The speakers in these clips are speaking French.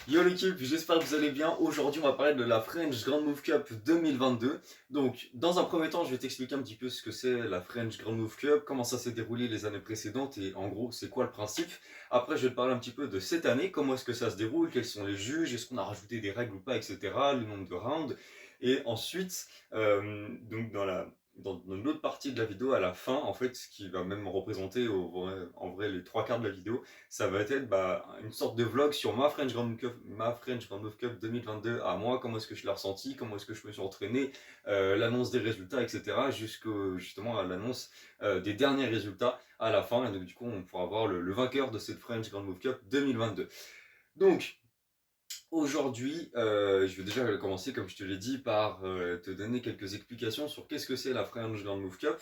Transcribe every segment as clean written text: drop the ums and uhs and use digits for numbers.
Yo l'équipe, j'espère que vous allez bien. Aujourd'hui, on va parler de la French Grand Move Cup 2022. Donc, dans un premier temps, je vais t'expliquer un petit peu ce que c'est la French Grand Move Cup, comment ça s'est déroulé les années précédentes et en gros, c'est quoi le principe. Après, je vais te parler un petit peu de cette année, comment est-ce que ça se déroule, quels sont les juges, est-ce qu'on a rajouté des règles ou pas, etc., le nombre de rounds. Et ensuite, donc dans une autre partie de la vidéo, à la fin, en fait, ce qui va même représenter en vrai les trois quarts de la vidéo, ça va être une sorte de vlog sur ma French Grand Move Cup 2022 à moi, comment est-ce que je l'ai ressenti, comment est-ce que je me suis entraîné, l'annonce des résultats, etc. Jusqu'au justement à l'annonce des derniers résultats à la fin. Et donc du coup, on pourra voir le vainqueur de cette French Grand Move Cup 2022. Donc, aujourd'hui, je vais déjà commencer, comme je te l'ai dit, par te donner quelques explications sur qu'est-ce que c'est la French Grand Move Cup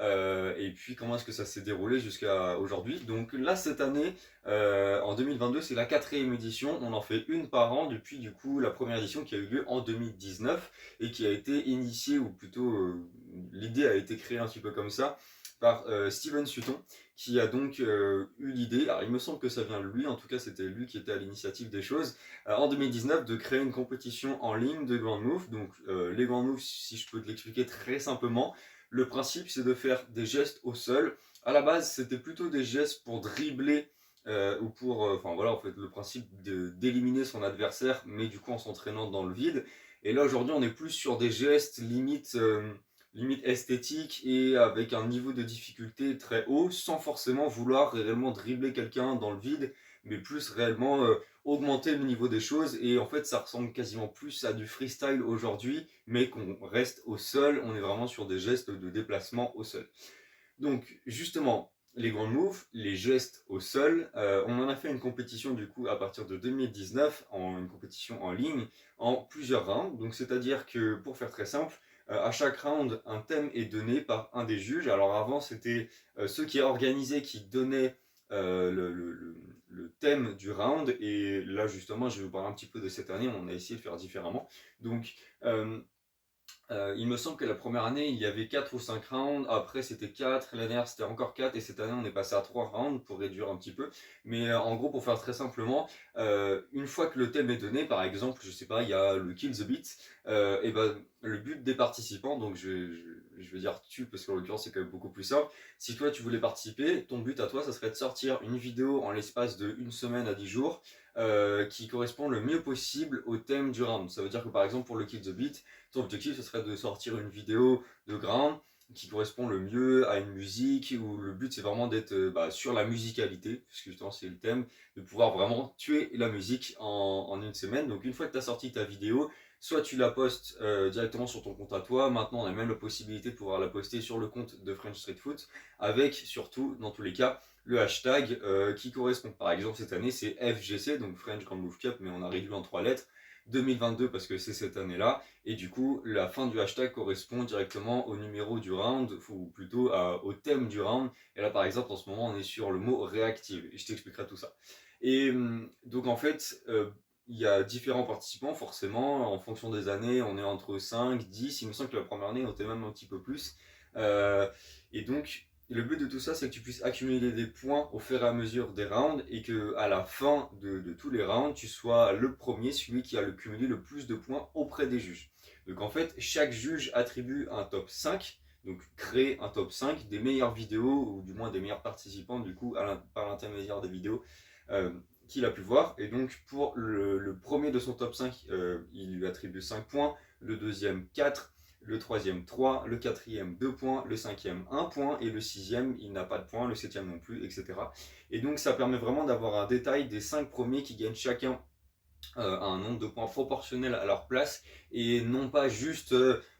et puis comment est-ce que ça s'est déroulé jusqu'à aujourd'hui. Donc là, cette année, en 2022, c'est la quatrième édition. On en fait une par an depuis du coup la première édition qui a eu lieu en 2019 et qui a été initiée, ou plutôt l'idée a été créée un petit peu comme ça par Steven Sutton, qui a donc eu l'idée, alors il me semble que ça vient de lui, en tout cas c'était lui qui était à l'initiative des choses, en 2019 de créer une compétition en ligne de Grand Move. Donc les Grand Moves, si je peux te l'expliquer très simplement, le principe c'est de faire des gestes au sol. À la base c'était plutôt des gestes pour dribbler ou pour, enfin voilà, en fait le principe d'éliminer son adversaire, mais du coup en s'entraînant dans le vide. Et là aujourd'hui on est plus sur des gestes limite esthétique et avec un niveau de difficulté très haut, sans forcément vouloir réellement dribbler quelqu'un dans le vide, mais plus réellement augmenter le niveau des choses. Et en fait, ça ressemble quasiment plus à du freestyle aujourd'hui, mais qu'on reste au sol. On est vraiment sur des gestes de déplacement au sol. Donc, justement, les grands moves, les gestes au sol, on en a fait une compétition du coup à partir de 2019, une compétition en ligne, en plusieurs rounds. Donc, c'est-à-dire que pour faire très simple, à chaque round, un thème est donné par un des juges. Alors avant, c'était ceux qui organisaient qui donnaient le thème du round. Et là, justement, je vais vous parler un petit peu de cette année. On a essayé de faire différemment. Donc, il me semble que la première année, il y avait 4 ou 5 rounds, après c'était 4, l'année dernière c'était encore 4, et cette année on est passé à 3 rounds pour réduire un petit peu. Mais en gros, pour faire très simplement, une fois que le thème est donné, par exemple, je sais pas, il y a le Kill the Beat, et ben le but des participants, donc je vais dire tu, parce qu'en l'occurrence c'est quand même beaucoup plus simple. Si toi tu voulais participer, ton but à toi, ça serait de sortir une vidéo en l'espace de une semaine à 10 jours, qui correspond le mieux possible au thème du round. Ça veut dire que par exemple pour le Kill the Beat, ton objectif, ce serait de sortir une vidéo de ground qui correspond le mieux à une musique, où le but c'est vraiment d'être sur la musicalité, puisque justement c'est le thème, de pouvoir vraiment tuer la musique en une semaine. Donc une fois que tu as sorti ta vidéo, soit tu la postes directement sur ton compte à toi, maintenant on a même la possibilité de pouvoir la poster sur le compte de French Street Foot, avec surtout, dans tous les cas, le hashtag qui correspond. Par exemple cette année c'est FGC, donc French Grand Move Cup, mais on a réduit en 3 lettres. 2022 parce que c'est cette année-là, et du coup la fin du hashtag correspond directement au numéro du round, ou plutôt au thème du round. Et là par exemple en ce moment on est sur le mot réactive, et je t'expliquerai tout ça. Et donc en fait il y a différents participants forcément, en fonction des années on est entre 5, 10, il me semble que la première année on était même un petit peu plus. Euh, et donc le but de tout ça, c'est que tu puisses accumuler des points au fur et à mesure des rounds, et que à la fin de tous les rounds, tu sois le premier, celui qui a le cumulé le plus de points auprès des juges. Donc en fait, chaque juge attribue un top 5, donc crée un top 5 des meilleures vidéos, ou du moins des meilleurs participants, du coup, par l'intermédiaire des vidéos euh, qu'il a pu voir. Et donc pour le premier de son top 5, il lui attribue 5 points, le deuxième 4, le troisième 3, le quatrième 2 points, le cinquième 1 point, et le sixième il n'a pas de points, le septième non plus, etc. Et donc ça permet vraiment d'avoir un détail des 5 premiers qui gagnent chacun un nombre de points proportionnel à leur place, et non pas juste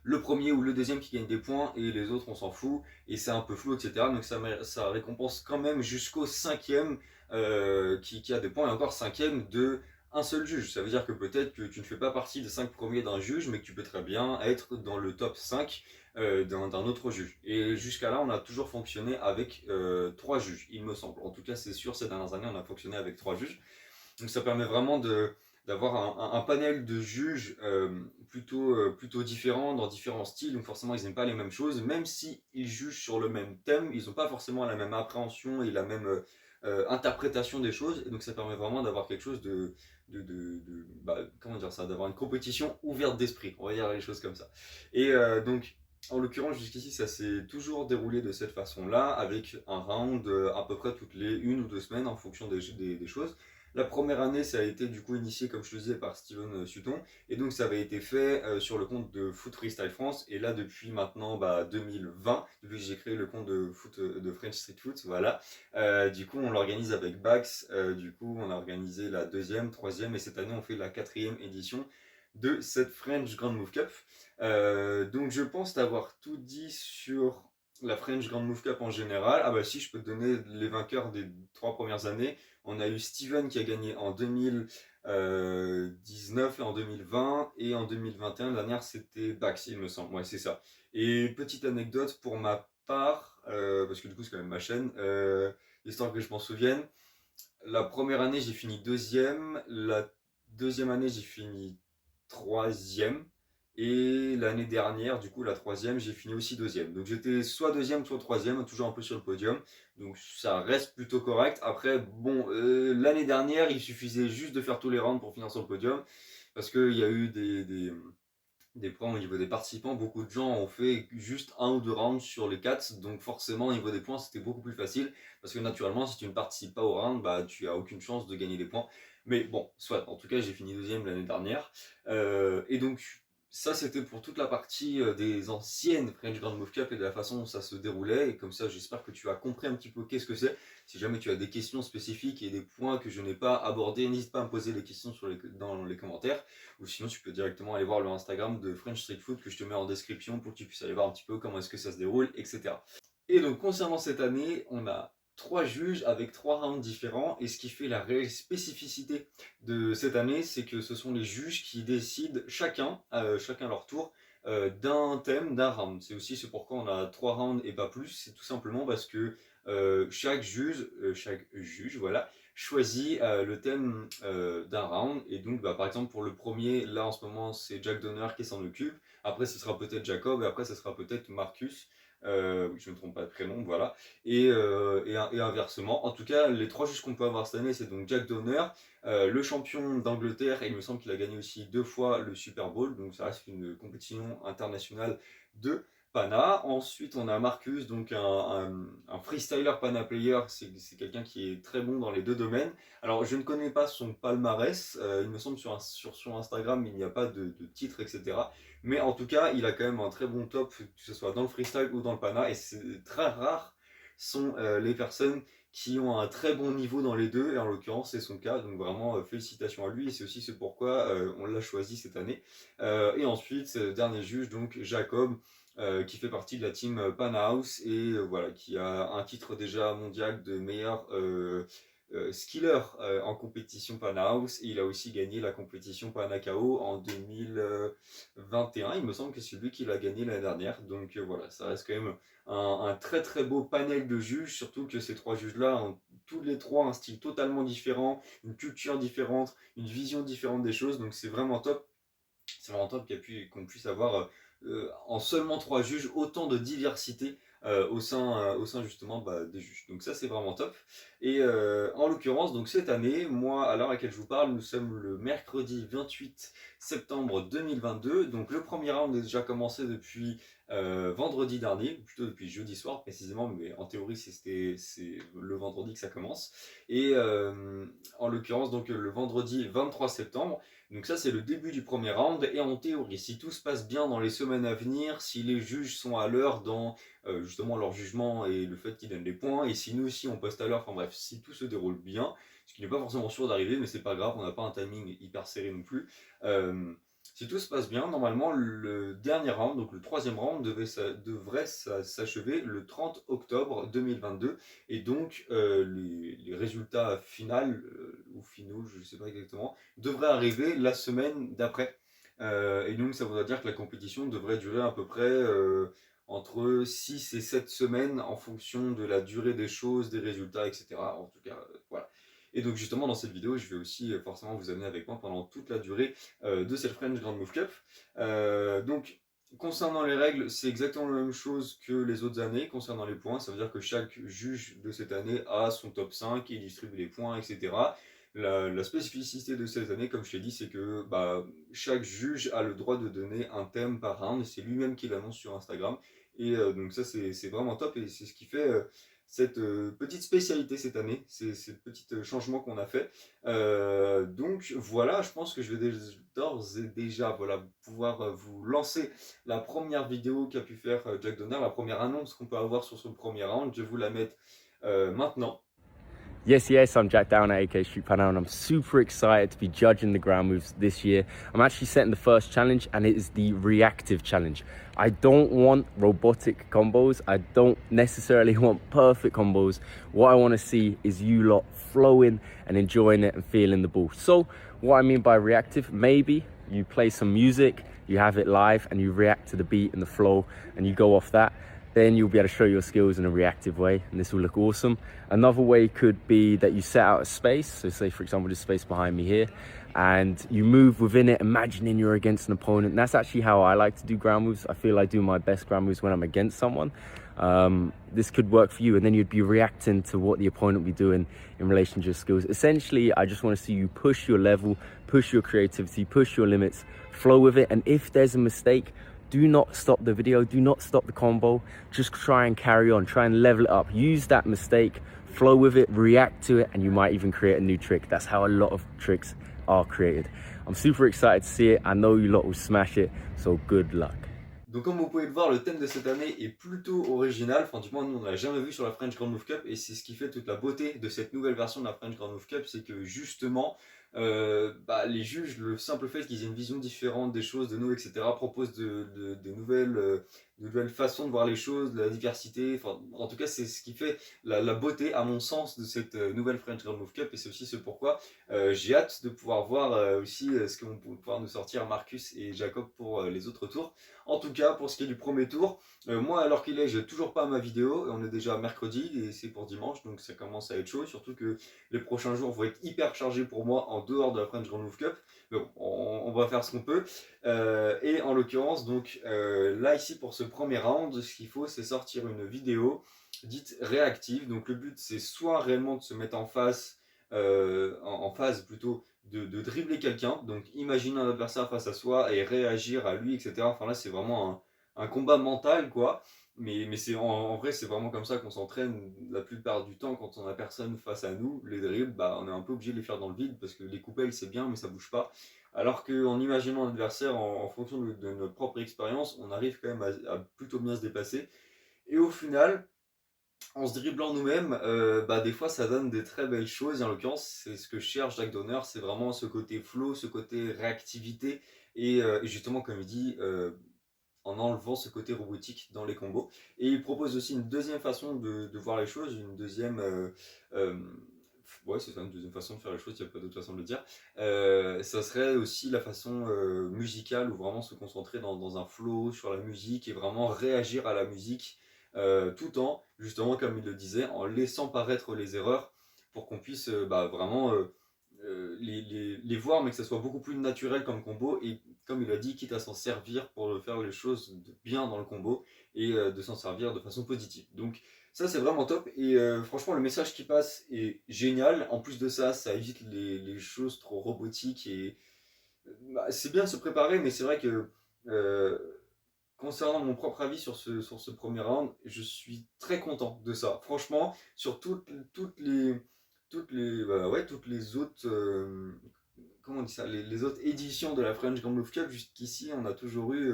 le premier ou le deuxième qui gagne des points et les autres on s'en fout et c'est un peu flou, etc. Donc ça récompense quand même jusqu'au cinquième qui a des points, et encore cinquième de un seul juge. Ça veut dire que peut-être que tu ne fais pas partie des 5 premiers d'un juge, mais que tu peux très bien être dans le top 5 d'un autre juge. Et jusqu'à là, on a toujours fonctionné avec 3 juges, il me semble. En tout cas, c'est sûr, ces dernières années, on a fonctionné avec 3 juges. Donc ça permet vraiment d'avoir un panel de juges plutôt différents, dans différents styles. Donc forcément, ils n'aiment pas les mêmes choses. Même si ils jugent sur le même thème, ils n'ont pas forcément la même appréhension et interprétation des choses, et donc ça permet vraiment d'avoir quelque chose comment dire ça, d'avoir une compétition ouverte d'esprit, on va dire les choses comme ça. Et donc, en l'occurrence, jusqu'ici, ça s'est toujours déroulé de cette façon-là, avec un round à peu près toutes les 1 ou 2 semaines en fonction des choses. La première année, ça a été du coup initié, comme je te disais, par Steven Sutton, et donc ça avait été fait sur le compte de Foot Freestyle France, et là depuis maintenant 2020, depuis que j'ai créé le compte de foot de French Street Foot, voilà, du coup on l'organise avec Bax, du coup on a organisé la deuxième, troisième, et cette année on fait la quatrième édition de cette French Grand Move Cup. Donc je pense t'avoir tout dit sur la French Grand Move Cup en général. Ah bah si, je peux te donner les vainqueurs des 3 premières années. On a eu Steven qui a gagné en 2019 et en 2020, et en 2021, la dernière c'était Bax, il me semble. Ouais, c'est ça. Et petite anecdote pour ma part, parce que du coup c'est quand même ma chaîne, histoire que je m'en souvienne. La première année j'ai fini deuxième, la deuxième année j'ai fini troisième, et l'année dernière, du coup la troisième, j'ai fini aussi deuxième. Donc j'étais soit deuxième, soit troisième, toujours un peu sur le podium. Donc ça reste plutôt correct. Après, bon, l'année dernière, il suffisait juste de faire tous les rounds pour finir sur le podium, parce qu'il y a eu des points au niveau des participants. Beaucoup de gens ont fait juste 1 ou 2 rounds sur les 4, donc forcément au niveau des points c'était beaucoup plus facile, parce que naturellement si tu ne participes pas au round, bah tu as aucune chance de gagner des points. Mais bon, soit, en tout cas j'ai fini deuxième l'année dernière. Et donc ça c'était pour toute la partie des anciennes French Grand Move Cup et de la façon dont ça se déroulait, et comme ça j'espère que tu as compris un petit peu qu'est-ce que c'est. Si jamais tu as des questions spécifiques et des points que je n'ai pas abordés, n'hésite pas à me poser des questions dans les commentaires, ou sinon tu peux directement aller voir le Instagram de French Street Food que je te mets en description pour que tu puisses aller voir un petit peu comment est-ce que ça se déroule, etc. Et donc concernant cette année, on a 3 juges avec 3 rounds différents, et ce qui fait la réelle spécificité de cette année, c'est que ce sont les juges qui décident chacun leur tour, d'un thème, d'un round. C'est aussi ce pourquoi on a 3 rounds et pas plus, c'est tout simplement parce que chaque juge, voilà, choisit le thème d'un round. Et donc par exemple pour le premier, là en ce moment c'est Jack Donner qui s'en occupe, après ce sera peut-être Jacob, et après ce sera peut-être Marcus, je ne me trompe pas de prénom, voilà, et inversement. En tout cas, les 3 juges qu'on peut avoir cette année, c'est donc Jack Donner, le champion d'Angleterre, et il me semble qu'il a gagné aussi 2 fois le Super Bowl, donc ça reste une compétition internationale de Pana. Ensuite, on a Marcus, donc un freestyler Pana player. C'est quelqu'un qui est très bon dans les 2 domaines. Alors, je ne connais pas son palmarès. Il me semble sur son Instagram, il n'y a pas de titre, etc. Mais en tout cas, il a quand même un très bon top, que ce soit dans le freestyle ou dans le Pana. Et c'est très rare sont les personnes qui ont un très bon niveau dans les deux. Et en l'occurrence, c'est son cas. Donc, vraiment, félicitations à lui. Et c'est aussi ce pourquoi on l'a choisi cette année. Et ensuite, dernier juge, donc Jacob, qui fait partie de la team Panhouse, et voilà, qui a un titre déjà mondial de meilleur skiller en compétition Panhouse, et il a aussi gagné la compétition Panakao en 2021. Il me semble que c'est lui qui l'a gagné l'année dernière. Donc voilà, ça reste quand même un très très beau panel de juges, surtout que ces 3 juges-là ont tous les 3 un style totalement différent, une culture différente, une vision différente des choses. Donc c'est vraiment top. C'est vraiment top qu'on puisse avoir en seulement 3 juges autant de diversité au sein justement des juges. Donc ça c'est vraiment top. Et en l'occurrence, donc cette année, moi à l'heure à laquelle je vous parle, nous sommes le mercredi 28 septembre 2022. Donc le premier round est déjà commencé depuis vendredi dernier, ou plutôt depuis jeudi soir précisément, mais en théorie c'est le vendredi que ça commence. Et en l'occurrence, donc le vendredi 23 septembre. Donc ça c'est le début du premier round, et en théorie, si tout se passe bien dans les semaines à venir, si les juges sont à l'heure dans justement leur jugement et le fait qu'ils donnent les points, et si nous aussi on poste à l'heure, enfin bref, si tout se déroule bien, ce qui n'est pas forcément sûr d'arriver, mais c'est pas grave, on n'a pas un timing hyper serré non plus. Si tout se passe bien, normalement le dernier round, donc le troisième round, devrait s'achever le 30 octobre 2022, et donc les résultats finaux, je ne sais pas exactement, devrait arriver la semaine d'après. Et donc ça voudrait dire que la compétition devrait durer à peu près entre 6 et 7 semaines en fonction de la durée des choses, des résultats, etc. En tout cas, voilà. Et donc justement dans cette vidéo, je vais aussi forcément vous amener avec moi pendant toute la durée de cette French Grand Move Cup. Donc Concernant les règles, c'est exactement la même chose que les autres années. Concernant les points, ça veut dire que chaque juge de cette année a son top 5 et distribue les points, etc. La spécificité de cette année, comme je t'ai dit, c'est que bah, chaque juge a le droit de donner un thème par round. C'est lui-même qui l'annonce sur Instagram. Et donc ça, c'est vraiment top et c'est ce qui fait cette petite spécialité cette année. C'est le petit changement qu'on a fait. Donc voilà, je pense que je vais d'ores et déjà voilà, pouvoir vous lancer la première vidéo qu'a pu faire Jack Donner, la première annonce qu'on peut avoir sur son premier round. Je vais vous la mettre maintenant. Yes, I'm Jack Down at AK Street Panel, and I'm super excited to be judging the ground moves this year. I'm actually setting the first challenge, and it is the reactive challenge. I don't want robotic combos. I don't necessarily want perfect combos. What I want to see is you lot flowing and enjoying it and feeling the ball. So, what I mean by reactive, maybe you play some music, you have it live, and you react to the beat and the flow, and you go off that. Then you'll be able to show your skills in a reactive way, and this will look awesome. Another way could be that you set out a space. So say, for example, this space behind me here, and you move within it, imagining you're against an opponent. And that's actually how I like to do ground moves. I feel I do my best ground moves when I'm against someone. This could work for you, and then you'd be reacting to what the opponent will be doing in relation to your skills. Essentially, I just want to see you push your level, push your creativity, push your limits, flow with it. And if there's a mistake, do not stop the video, do not stop the combo, just try and carry on, try and level it up. Use that mistake, flow with it, react to it, and you might even create a new trick. That's how a lot of tricks are created. I'm super excited to see it. I know you lot will smash it, so good luck. Donc comme vous pouvez le voir, le thème de cette année est plutôt original. Enfin du moins nous on l'a jamais vu sur la French Grand Move Cup et c'est ce qui fait toute la beauté de cette nouvelle version de la French Grand Move Cup, c'est que justement les juges, le simple fait qu'ils aient une vision différente des choses, de nous, etc., proposent de nouvelles façons de voir les choses, de la diversité. Enfin, en tout cas, c'est ce qui fait la beauté, à mon sens, de cette nouvelle French Grand Move Cup et c'est aussi ce pourquoi j'ai hâte de pouvoir voir aussi ce que vont pouvoir nous sortir Marcus et Jacob pour les autres tours. En tout cas, pour ce qui est du premier tour, moi, alors qu'il est, j'ai toujours pas ma vidéo. On est déjà mercredi et c'est pour dimanche, donc ça commence à être chaud. Surtout que les prochains jours vont être hyper chargés pour moi en dehors de la French Grand Move Cup. Mais bon, on va faire ce qu'on peut. Et en l'occurrence, donc là, ici, pour ce premier round, ce qu'il faut, c'est sortir une vidéo dite réactive. Donc le but, c'est soit réellement de se mettre en face, en phase plutôt de dribbler quelqu'un, donc imaginer un adversaire face à soi et réagir à lui, etc. Enfin là, c'est vraiment un combat mental, quoi. Mais c'est en vrai, c'est vraiment comme ça qu'on s'entraîne la plupart du temps quand on a personne face à nous. Les dribbles, bah, on est un peu obligé de les faire dans le vide parce que les coupelles, c'est bien, mais ça bouge pas. Alors qu'en imaginant un adversaire en fonction de notre propre expérience, on arrive quand même à plutôt bien se dépasser. Et au final, en se dribblant nous-mêmes, bah, des fois ça donne des très belles choses. Et en l'occurrence, c'est ce que cherche Jack Donner, c'est vraiment ce côté flow, ce côté réactivité. Et justement, comme il dit, en enlevant ce côté robotique dans les combos. Et il propose aussi une deuxième façon de voir les choses, une deuxième. Ouais, c'est ça, une deuxième façon de faire les choses, il n'y a pas d'autre façon de le dire. Ça serait aussi la façon musicale, où vraiment se concentrer dans un flow sur la musique et vraiment réagir à la musique tout en, justement, comme il le disait, en laissant paraître les erreurs pour qu'on puisse bah, vraiment les voir, mais que ça soit beaucoup plus naturel comme combo. Et comme il a dit, quitte à s'en servir pour faire les choses bien dans le combo et de s'en servir de façon positive. Donc ça c'est vraiment top et franchement le message qui passe est génial. En plus de ça, ça évite les choses trop robotiques et bah, c'est bien de se préparer, mais c'est vrai que concernant mon propre avis sur ce premier round, je suis très content de ça. Franchement, sur toutes les autres, comment on dit ça, les autres éditions de la French Grand Move Cup, jusqu'ici, on a toujours eu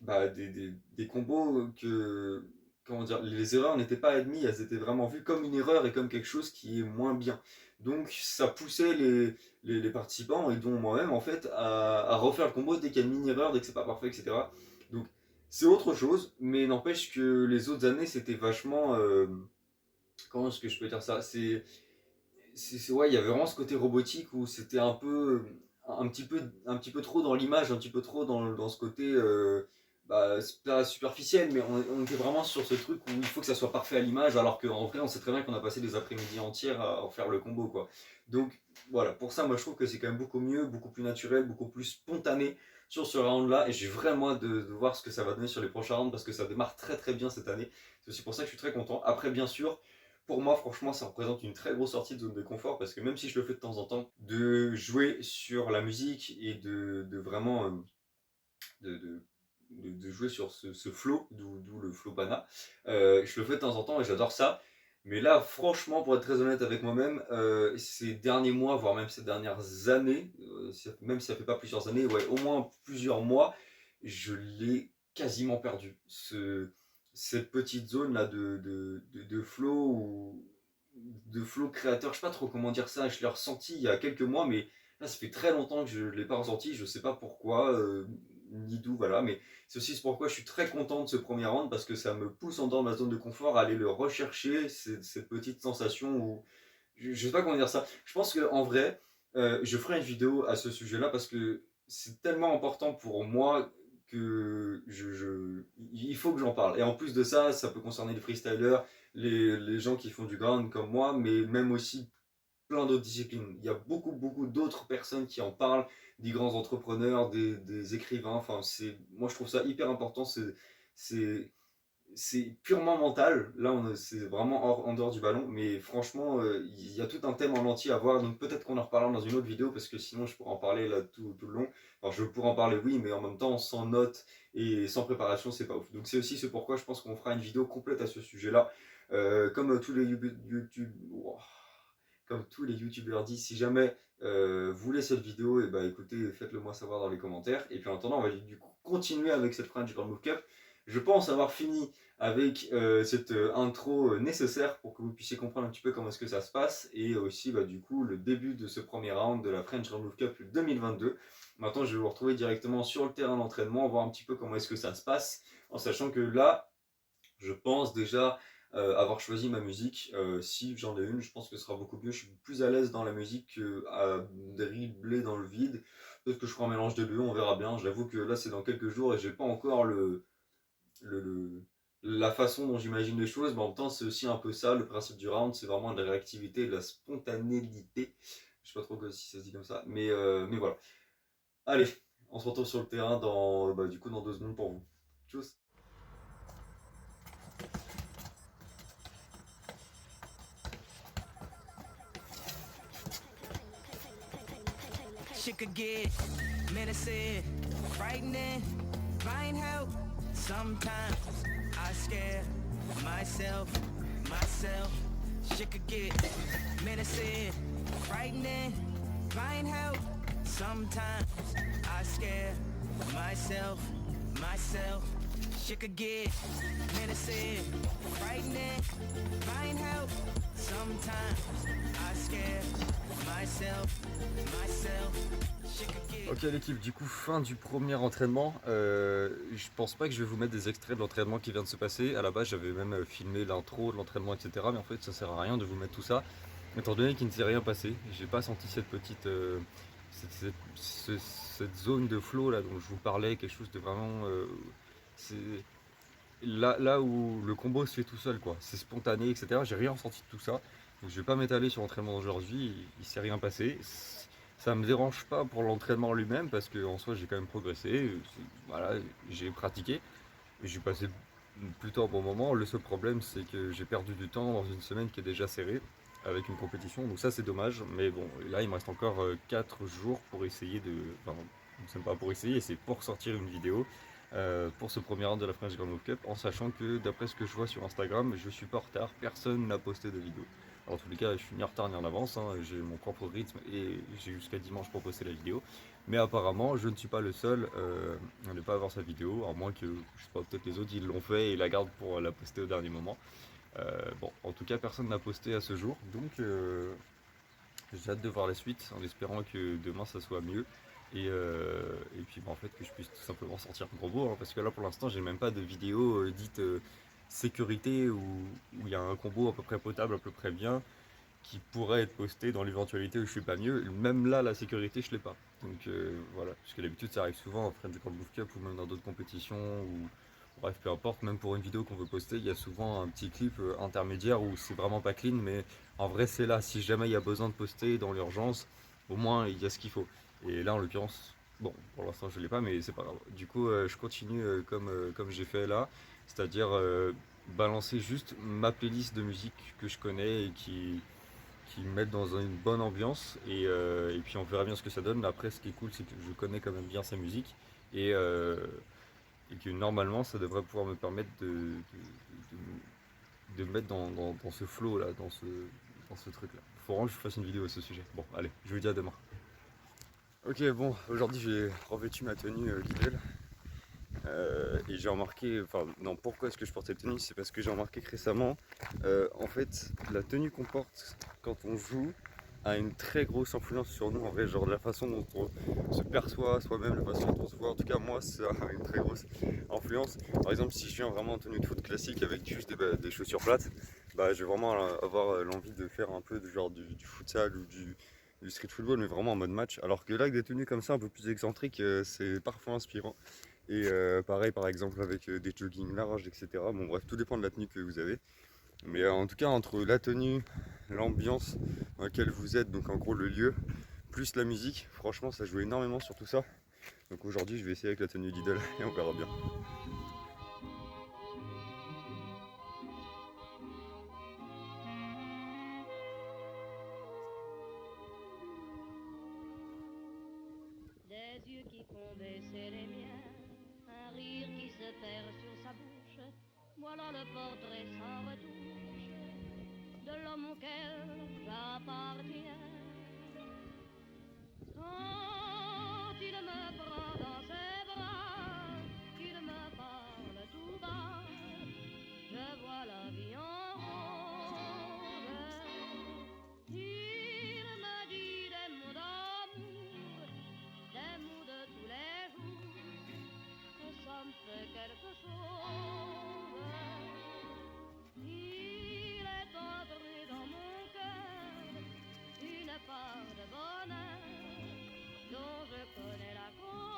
bah, des combos que, comment dire, les erreurs n'étaient pas admises, elles étaient vraiment vues comme une erreur et comme quelque chose qui est moins bien. Donc ça poussait les participants, et dont moi-même, en fait, à refaire le combo dès qu'il y a une mini-erreur, dès que c'est pas parfait, etc. Donc c'est autre chose, mais n'empêche que les autres années, c'était vachement... comment est-ce que je peux dire ça, ouais, il y avait vraiment ce côté robotique où c'était un petit peu trop dans l'image, un petit peu trop dans ce côté bah, c'est pas superficiel, mais on était vraiment sur ce truc où il faut que ça soit parfait à l'image, alors qu'en vrai, on sait très bien qu'on a passé des après-midi entières à en faire le combo, quoi. Donc, voilà, pour ça, moi, je trouve que c'est quand même beaucoup mieux, beaucoup plus naturel, beaucoup plus spontané sur ce round-là, et j'ai vraiment hâte de voir ce que ça va donner sur les prochains rounds, parce que ça démarre très très bien cette année. C'est aussi pour ça que je suis très content. Après, bien sûr, pour moi, franchement, ça représente une très grosse sortie de zone de confort, parce que même si je le fais de temps en temps, de jouer sur la musique et de vraiment... de, de, de jouer sur ce flow, d'où le flow Pana. Je le fais de temps en temps et j'adore ça. Mais là, franchement, pour être très honnête avec moi-même, ces derniers mois, voire même ces dernières années, même si ça fait pas plusieurs années, ouais, au moins plusieurs mois, je l'ai quasiment perdu. Cette petite zone là de flow ou de flow créateur, je sais pas trop comment dire ça, je l'ai ressenti il y a quelques mois, mais là ça fait très longtemps que je l'ai pas ressenti, je sais pas pourquoi, ni d'où, voilà, mais c'est aussi pourquoi je suis très content de ce premier round, parce que ça me pousse en dehors de ma zone de confort à aller le rechercher, cette petite sensation où, je sais pas comment dire ça, je pense qu'en vrai, je ferai une vidéo à ce sujet-là, parce que c'est tellement important pour moi que il faut que j'en parle. Et en plus de ça, ça peut concerner les freestylers, les gens qui font du ground comme moi, mais même aussi plein d'autres disciplines. Il y a beaucoup d'autres personnes qui en parlent, des grands entrepreneurs, des écrivains. Enfin, moi je trouve ça hyper important. C'est, c'est purement mental. Là, c'est vraiment en dehors du ballon. Mais franchement, il y a tout un thème en entier à voir. Donc peut-être qu'on en reparlera dans une autre vidéo, parce que sinon je pourrais en parler là tout le long. Alors je pourrais en parler, oui, mais en même temps, sans notes et sans préparation, c'est pas ouf. Donc c'est aussi ce pourquoi je pense qu'on fera une vidéo complète à ce sujet-là. Comme tous les YouTube, wow, comme tous les youtubeurs disent, si jamais vous voulez cette vidéo, et bah écoutez, faites-le moi savoir dans les commentaires. Et puis en attendant, on va du coup continuer avec cette French Grand Move Cup. Je pense avoir fini avec cette intro nécessaire pour que vous puissiez comprendre un petit peu comment est-ce que ça se passe, et aussi bah, du coup le début de ce premier round de la French Grand Move Cup 2022. Maintenant, je vais vous retrouver directement sur le terrain d'entraînement, voir un petit peu comment est-ce que ça se passe, en sachant que là, je pense déjà avoir choisi ma musique. Si j'en ai une, je pense que ce sera beaucoup mieux. Je suis plus à l'aise dans la musique qu'à dribbler dans le vide. Peut-être que je ferai un mélange des deux, on verra bien. J'avoue que là, c'est dans quelques jours et j'ai pas encore le- la façon dont j'imagine les choses. Mais en même temps, c'est aussi un peu ça, le principe du round. C'est vraiment de la réactivité, de la spontanéité. Je sais pas trop si ça se dit comme ça. Mais voilà. Allez, on se retrouve sur le terrain du coup, dans 2 secondes pour vous. Tchuss. Shit could get menacing, frightening, find help. Sometimes I scare myself. Shit could get menacing, frightening, find help. Sometimes I scare myself. Shit could get menacing, frightening, find help. Sometimes I scare myself. Shit could get. Ok l'équipe, du coup fin du premier entraînement. Je pense pas que je vais vous mettre des extraits de l'entraînement qui vient de se passer. À la base j'avais même filmé l'intro de l'entraînement, etc. Mais en fait ça sert à rien de vous mettre tout ça, étant donné qu'il ne s'est rien passé. J'ai pas senti cette petite cette zone de flow là dont je vous parlais, quelque chose de vraiment c'est là où le combo se fait tout seul, quoi. C'est spontané, etc. J'ai rien ressenti de tout ça. Donc je vais pas m'étaler sur l'entraînement d'aujourd'hui, il s'est rien passé. Ça me dérange pas pour l'entraînement lui-même, parce qu'en soi j'ai quand même progressé. Voilà, j'ai pratiqué. J'ai passé plutôt un bon moment. Le seul problème, c'est que j'ai perdu du temps dans une semaine qui est déjà serrée avec une compétition. Donc ça, c'est dommage. Mais bon, là, il me reste encore 4 jours pour essayer de... Enfin, c'est pas pour essayer, c'est pour sortir une vidéo pour ce premier round de la French Grand Move Cup, en sachant que d'après ce que je vois sur Instagram, je suis pas en retard. Personne n'a posté de vidéo. Alors, en tous les cas, je suis ni en retard ni en avance, hein. J'ai mon propre rythme et j'ai jusqu'à dimanche pour poster la vidéo. Mais apparemment, je ne suis pas le seul à ne pas avoir sa vidéo, à moins que, je sais pas, peut-être les autres ils l'ont fait et la gardent pour la poster au dernier moment. Bon, en tout cas, personne n'a posté à ce jour, donc j'ai hâte de voir la suite, en espérant que demain ça soit mieux. Et puis bah, en fait que je puisse tout simplement sortir un combo, hein, parce que là pour l'instant j'ai même pas de vidéo dite sécurité où il y a un combo à peu près potable, à peu près bien. qui pourrait être posté dans l'éventualité où je suis pas mieux. Même là, la sécurité, je l'ai pas. Donc voilà, parce que d'habitude, ça arrive souvent en French Grand Move Cup ou même dans d'autres compétitions ou bref, peu importe. Même pour une vidéo qu'on veut poster, il y a souvent un petit clip intermédiaire où c'est vraiment pas clean, mais en vrai, c'est là. Si jamais il y a besoin de poster dans l'urgence, au moins il y a ce qu'il faut. Et là, en l'occurrence, bon, pour l'instant, je l'ai pas, mais c'est pas grave. Du coup, je continue comme j'ai fait là, c'est-à-dire balancer juste ma playlist de musique que je connais et qui me mettent dans une bonne ambiance et puis on verra bien ce que ça donne. Après, ce qui est cool, c'est que je connais quand même bien sa musique et, euh, et que normalement, ça devrait pouvoir me permettre de me mettre dans ce flow là, dans ce truc là. Faut vraiment que je fasse une vidéo à ce sujet. Bon, allez, je vous dis à demain. Ok, bon, aujourd'hui j'ai revêtu ma tenue Lidl. Et j'ai remarqué, enfin non, pourquoi est-ce que je porte cette tenue? C'est parce que j'ai remarqué que récemment, en fait, la tenue qu'on porte quand on joue a une très grosse influence sur nous en vrai, genre la façon dont on se perçoit soi-même, la façon dont on se voit. En tout cas, moi, ça a une très grosse influence. Par exemple, si je viens vraiment en tenue de foot classique avec juste des chaussures plates, bah, je vais vraiment avoir l'envie de faire un peu du futsal ou du street football, mais vraiment en mode match. Alors que là, avec des tenues comme ça, un peu plus excentriques, c'est parfois inspirant. Et pareil par exemple avec des joggings larges, etc. Bon bref, tout dépend de la tenue que vous avez. Mais en tout cas entre la tenue, l'ambiance dans laquelle vous êtes, donc en gros le lieu, plus la musique, franchement ça joue énormément sur tout ça. Donc aujourd'hui je vais essayer avec la tenue d'idole et on verra bien. Des yeux qui font baisser les miens, un rire qui se perd sur sa bouche, voilà le portrait sans retouche de l'homme auquel j'appartiens. Quand il me prend dans ses bras, qu'il me parle tout bas, je vois la vie en rose. Il me dit des mots d'amour, des mots de tous les jours, et ça me fait quelque chose. Il est entré dans mon cœur une part de bonheur dont je connais la cause.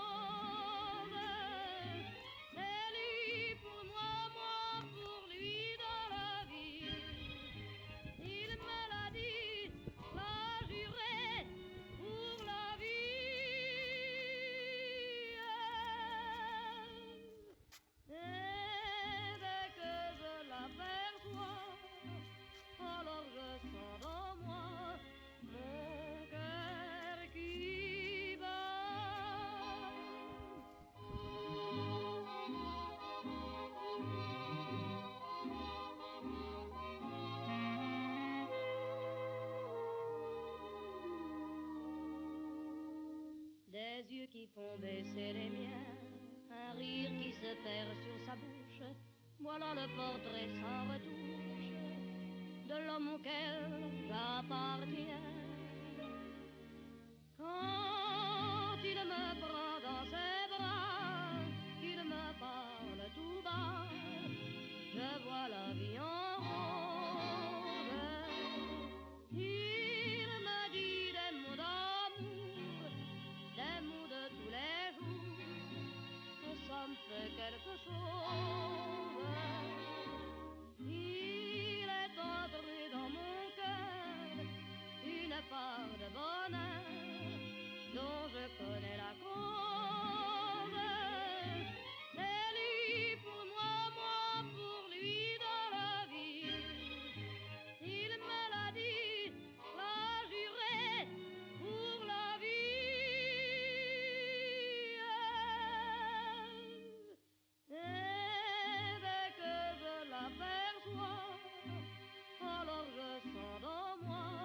C'est lui pour moi, moi pour lui dans la vie. Il me l'a dit, l'a juré pour la vie. Et dès que je l'aperçois, alors je sens dans moi mon cœur qui bat. Des yeux qui font baisser les miens, un rire qui se perd sur sa bouche, voilà le portrait sans retouche de l'homme auquel j'appartiens. Quand il me prend dans ses bras, qu'il me parle tout bas, je vois la vie en rose. Il me dit des mots d'amour, des mots de tous les jours, et ça me fait quelque chose. Il est entré dans mon cœur une part de bonheur dont je connais la cause. C'est lui pour moi, moi pour lui dans la vie. Il me l'a dit, l'a juré pour la vie. Et dès que je l'aperçois, alors je sens dans moi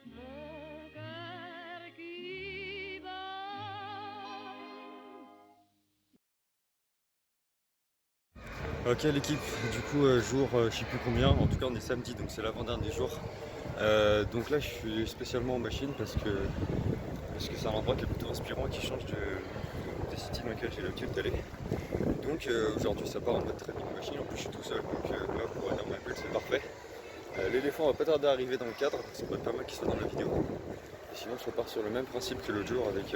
mon cœur qui bat. Ok l'équipe, du coup jour je sais plus combien, en tout cas on est samedi donc c'est l'avant-dernier jour. Donc là je suis spécialement en machine parce que c'est un endroit qui est plutôt inspirant et qui change des cités dans lesquelles j'ai l'habitude d'aller. Donc aujourd'hui ça part en mode training machine, en plus je suis tout seul donc là pour aller dans ma bulle c'est parfait. L'éléphant va pas tarder à arriver dans le cadre, c'est pas mal qu'il soit dans la vidéo. Et sinon je repars sur le même principe que l'autre jour avec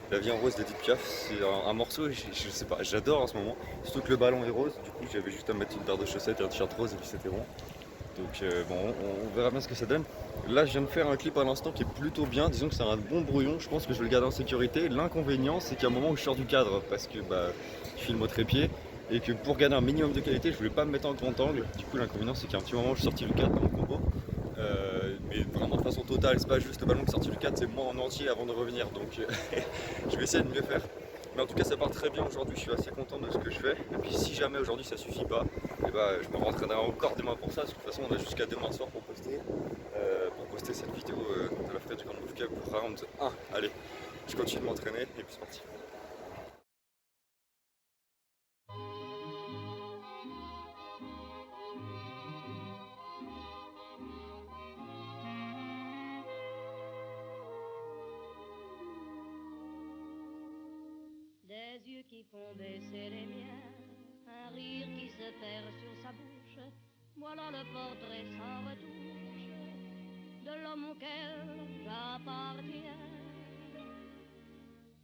La vie en rose d'Edith Piaf. C'est un morceau, je sais pas, j'adore en ce moment. Surtout que le ballon est rose, du coup j'avais juste à mettre une paire de chaussettes et un t-shirt rose et puis c'était bon. Donc bon, on verra bien ce que ça donne. Là je viens de faire un clip à l'instant qui est plutôt bien, disons que c'est un bon brouillon, je pense que je vais le garder en sécurité. L'inconvénient c'est qu'à un moment où je sors du cadre, parce que je filme au trépied, et que pour gagner un minimum de qualité je voulais pas me mettre en grand angle. Du coup l'inconvénient c'est qu'à un petit moment je suis sorti du cadre dans mon combo. Mais vraiment de façon totale, c'est pas juste le ballon qui est sorti du cadre, c'est moi en entier avant de revenir, donc je vais essayer de mieux faire. Mais en tout cas ça part très bien aujourd'hui, je suis assez content de ce que je fais. Et puis si jamais aujourd'hui ça suffit pas, et je me rentraînerai encore demain pour ça, parce que de toute façon on a jusqu'à demain soir pour poster cette vidéo de la French Grand Move Cup Round 1. Allez, je continue de m'entraîner et puis c'est parti. Des yeux qui font baisser les miens, un rire qui se perd sur sa bouche, voilà le portrait sans retouche de l'homme auquel j'appartiens.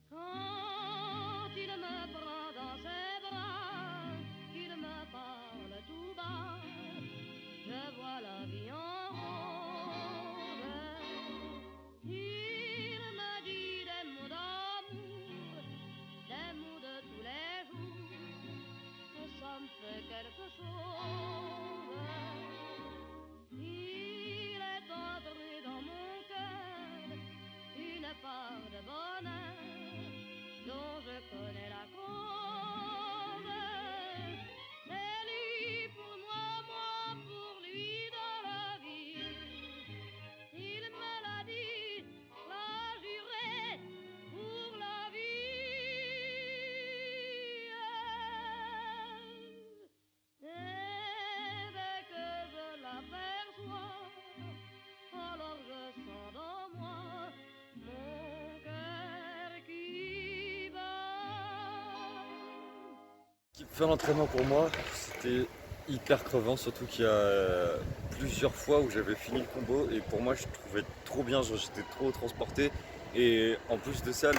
Quand il me prend dans ses bras, qu'il me parle tout bas, je vois la vie en rose. Il me dit des mots d'amour, des mots de tous les jours, que ça me fait quelque chose. Il est entré dans mon cœur une part de bonheur dont je connais la cause. C'est lui pour moi, moi pour lui dans la vie. Il me l'a dit, l'a juré pour la vie. Et dès que je l'aperçois, alors je sens dans moi mon cœur qui bat. Faire l'entraînement pour moi, c'était hyper crevant, surtout qu'il y a plusieurs fois où j'avais fini le combo et pour moi je trouvais trop bien, genre j'étais trop transporté et en plus de ça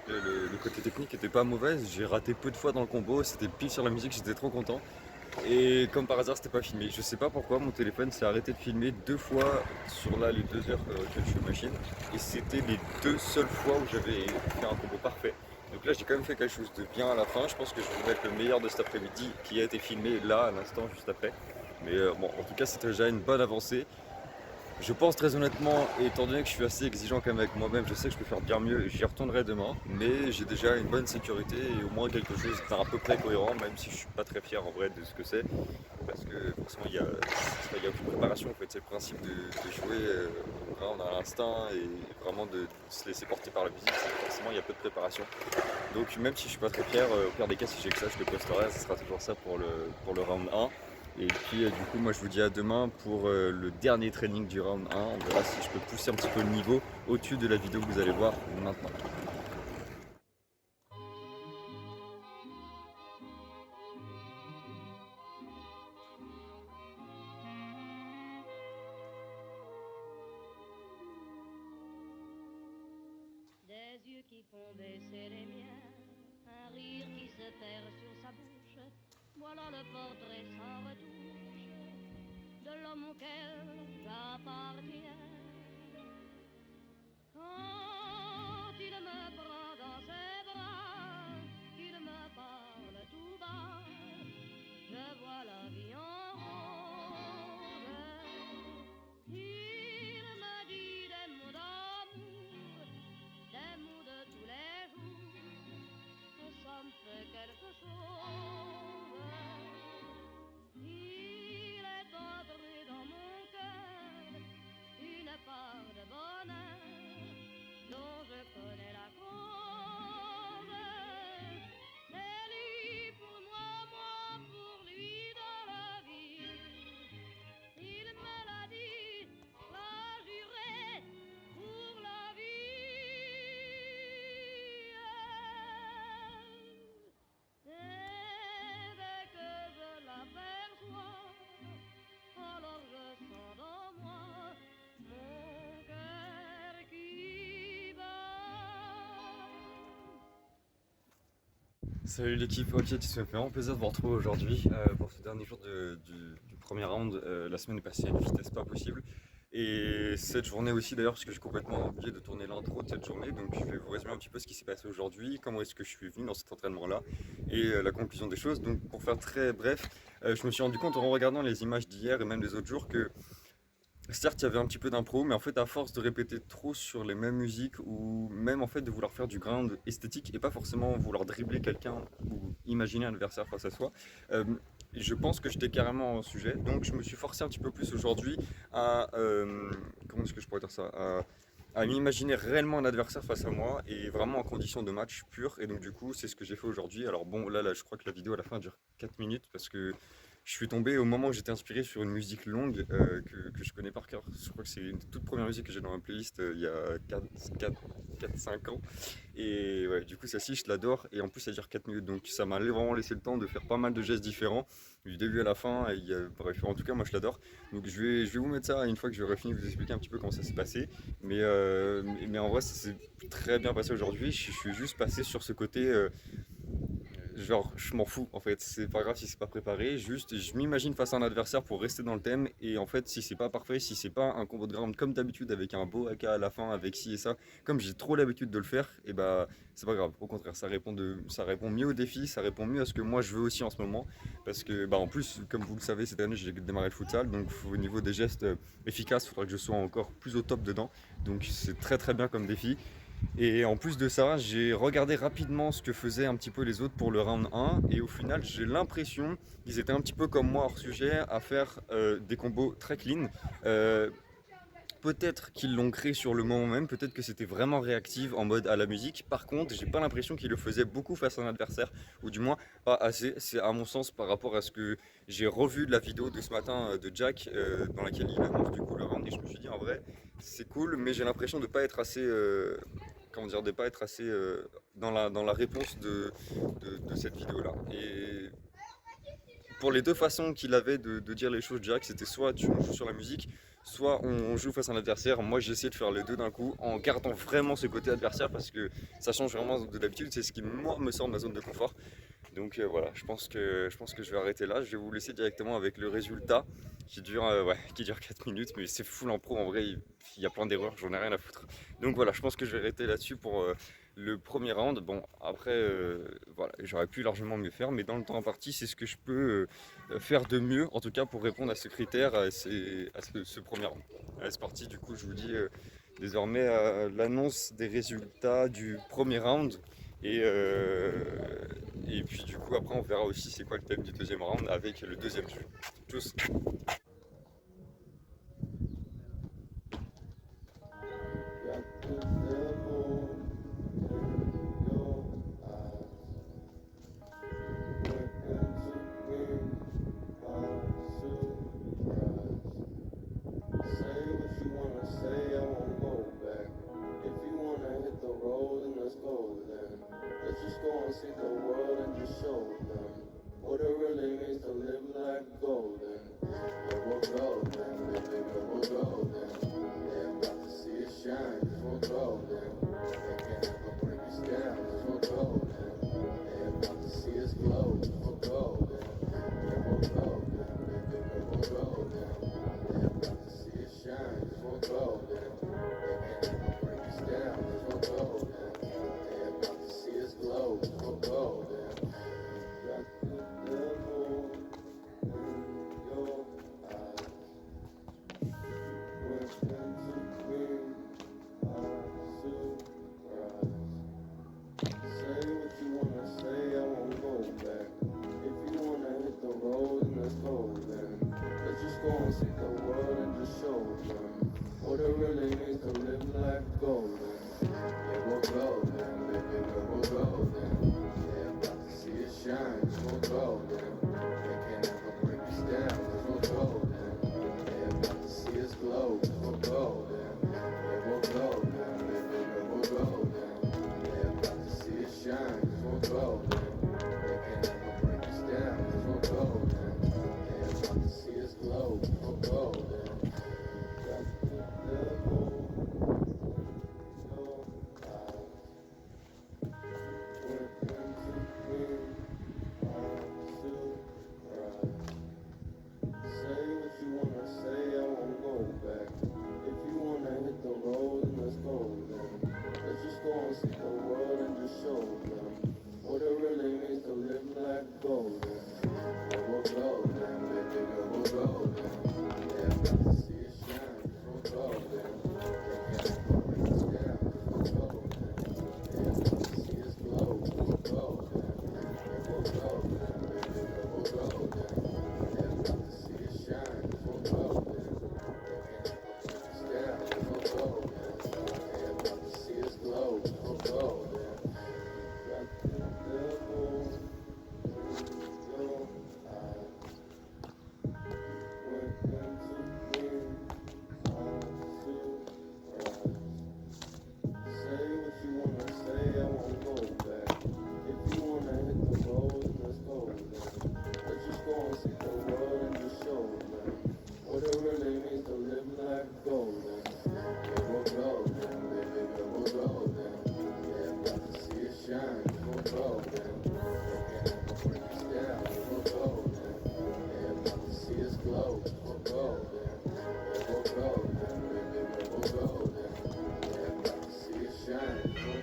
le côté technique était pas mauvais, j'ai raté peu de fois dans le combo, c'était pile sur la musique, j'étais trop content et comme par hasard c'était pas filmé. Je sais pas pourquoi mon téléphone s'est arrêté de filmer 2 fois sur les 2 heures que je suis machine et c'était les 2 seules fois où j'avais fait un combo parfait. Donc là j'ai quand même fait quelque chose de bien à la fin, je pense que je vais vous mettre le meilleur de cet après-midi qui a été filmé là à l'instant juste après. Mais bon en tout cas c'était déjà une bonne avancée. Je pense très honnêtement, étant donné que je suis assez exigeant quand même avec moi-même, je sais que je peux faire bien mieux et j'y retournerai demain. Mais j'ai déjà une bonne sécurité et au moins quelque chose d'à peu près cohérent, même si je suis pas très fier en vrai de ce que c'est. Parce que forcément il y a aucune préparation en fait, c'est le principe de jouer vraiment à l'instinct et vraiment de se laisser porter par la musique, forcément il y a peu de préparation. Donc même si je suis pas très fier, au pire des cas si j'ai que ça je le posterai, ce sera toujours ça pour le round 1. Et puis du coup moi je vous dis à demain pour le dernier training du round 1, on verra si je peux pousser un petit peu le niveau au-dessus de la vidéo que vous allez voir maintenant. Des yeux qui font baisser les miens, un rire qui se perd sur sa bouche, voilà le portrait sans retouche de l'homme auquel j'appartiens. Quand il me prend dans ses bras, qu'il me parle tout bas, je vois la vie en rose. Il me dit des mots d'amour, des mots de tous les jours, que ça me fait quelque chose. Il est entré dans mon cœur une Salut l'équipe, ok, ça me fait vraiment plaisir de vous retrouver aujourd'hui pour ce dernier jour du premier round. La semaine est passée à une vitesse pas possible. Et cette journée aussi d'ailleurs, parce que j'ai complètement oublié de tourner l'intro de cette journée, donc je vais vous résumer un petit peu ce qui s'est passé aujourd'hui, comment est-ce que je suis venu dans cet entraînement-là et la conclusion des choses. Donc pour faire très bref, je me suis rendu compte en regardant les images d'hier et même des autres jours que certes, il y avait un petit peu d'impro, mais en fait, à force de répéter trop sur les mêmes musiques ou même en fait de vouloir faire du grind esthétique et pas forcément vouloir dribbler quelqu'un ou imaginer un adversaire face à soi, euh, je pense que j'étais carrément en sujet. Donc, je me suis forcé un petit peu plus aujourd'hui à comment est-ce que je pourrais dire ça, à m'imaginer réellement un adversaire face à moi et vraiment en condition de match pur. Et donc, du coup, c'est ce que j'ai fait aujourd'hui. Alors, bon, là, je crois que la vidéo à la fin dure 4 minutes parce que je suis tombé au moment où j'étais inspiré sur une musique longue que je connais par cœur. Je crois que c'est une toute première musique que j'ai dans ma playlist il y a 4-5 ans. Et ouais, du coup, celle-ci, je l'adore. Et en plus, ça dure 4 minutes. Donc, ça m'a vraiment laissé le temps de faire pas mal de gestes différents, du début à la fin. Et bref, en tout cas, moi, je l'adore. Donc, je vais vous mettre ça une fois que j'aurai fini de vous expliquer un petit peu comment ça s'est passé. Mais en vrai, ça s'est très bien passé aujourd'hui. Je suis juste passé sur ce côté. Genre, je m'en fous en fait, c'est pas grave si c'est pas préparé, juste je m'imagine face à un adversaire pour rester dans le thème. Et en fait, si c'est pas parfait, si c'est pas un combo de ground comme d'habitude avec un beau AK à la fin, avec ci et ça, comme j'ai trop l'habitude de le faire, et bah c'est pas grave. Au contraire, ça répond mieux au défi, ça répond mieux à ce que moi je veux aussi en ce moment. Parce que, bah en plus, comme vous le savez, cette année j'ai démarré le futsal, donc au niveau des gestes efficaces, il faudra que je sois encore plus au top dedans. Donc c'est très très bien comme défi. Et en plus de ça, j'ai regardé rapidement ce que faisaient un petit peu les autres pour le round 1. Et au final, j'ai l'impression qu'ils étaient un petit peu comme moi hors sujet à faire des combos très clean. Euh, Peut-être qu'ils l'ont créé sur le moment même, peut-être que c'était vraiment réactif en mode à la musique. Par contre, j'ai pas l'impression qu'ils le faisaient beaucoup face à un adversaire, ou du moins pas assez. C'est à mon sens par rapport à ce que j'ai revu de la vidéo de ce matin de Jack, dans laquelle il annonce du coup le round. Et je me suis dit en vrai, c'est cool, mais j'ai l'impression de pas être assez, comment dire, de pas être assez dans la réponse de cette vidéo-là. Et pour les deux façons qu'il avait de dire les choses, Jack, c'était soit tu joues sur la musique, soit on joue face à un adversaire. Moi, j'ai essayé de faire les deux d'un coup en gardant vraiment ce côté adversaire parce que ça change vraiment de d'habitude. C'est ce qui, moi, me sort de ma zone de confort. Donc voilà, je pense que je vais arrêter là. Je vais vous laisser directement avec le résultat qui dure 4 minutes, mais c'est full en pro. En vrai, il y a plein d'erreurs, j'en ai rien à foutre. Donc voilà, je pense que je vais arrêter là-dessus pour le premier round. Bon, après, voilà, j'aurais pu largement mieux faire, mais dans le temps imparti, c'est ce que je peux faire de mieux, en tout cas pour répondre à ce critère, ce premier round. Allez, c'est parti, du coup, je vous dis désormais l'annonce des résultats du premier round. Et, euh, et puis du coup après on verra aussi c'est quoi le thème du deuxième round avec le deuxième jeu. Tchuss. Let's just go and see the world and just show them what it really means to live like golden. Yeah, we're golden, baby, we're golden. They're about to see it shine, cause we're golden. They can't ever bring us down, cause we're golden. They're about to see us glow, cause we're golden. Yeah, we're golden, baby, we're golden. They're about to see it shine, cause we're golden. They can't ever bring us down, cause we're golden. They're about to see us glow, cause we're golden. Got the devil in your eyes. Went into green, surprise. Say what you wanna say, I won't go back. If you wanna hit the road, then let's go then. Let's just go and see the world and just show them what it really means to live like golden. Yeah, we're golden, baby, we're golden. They're about to see it shine, cause we're golden. They can't ever bring us down, cause we're golden. They're about to see us glow, cause we're golden. Yeah, we're golden, baby, we're golden. They're about to see us shine, cause we're golden. They can't ever bring us down, cause we're golden. They're about to see us glow, cause we're golden. Got the devil in your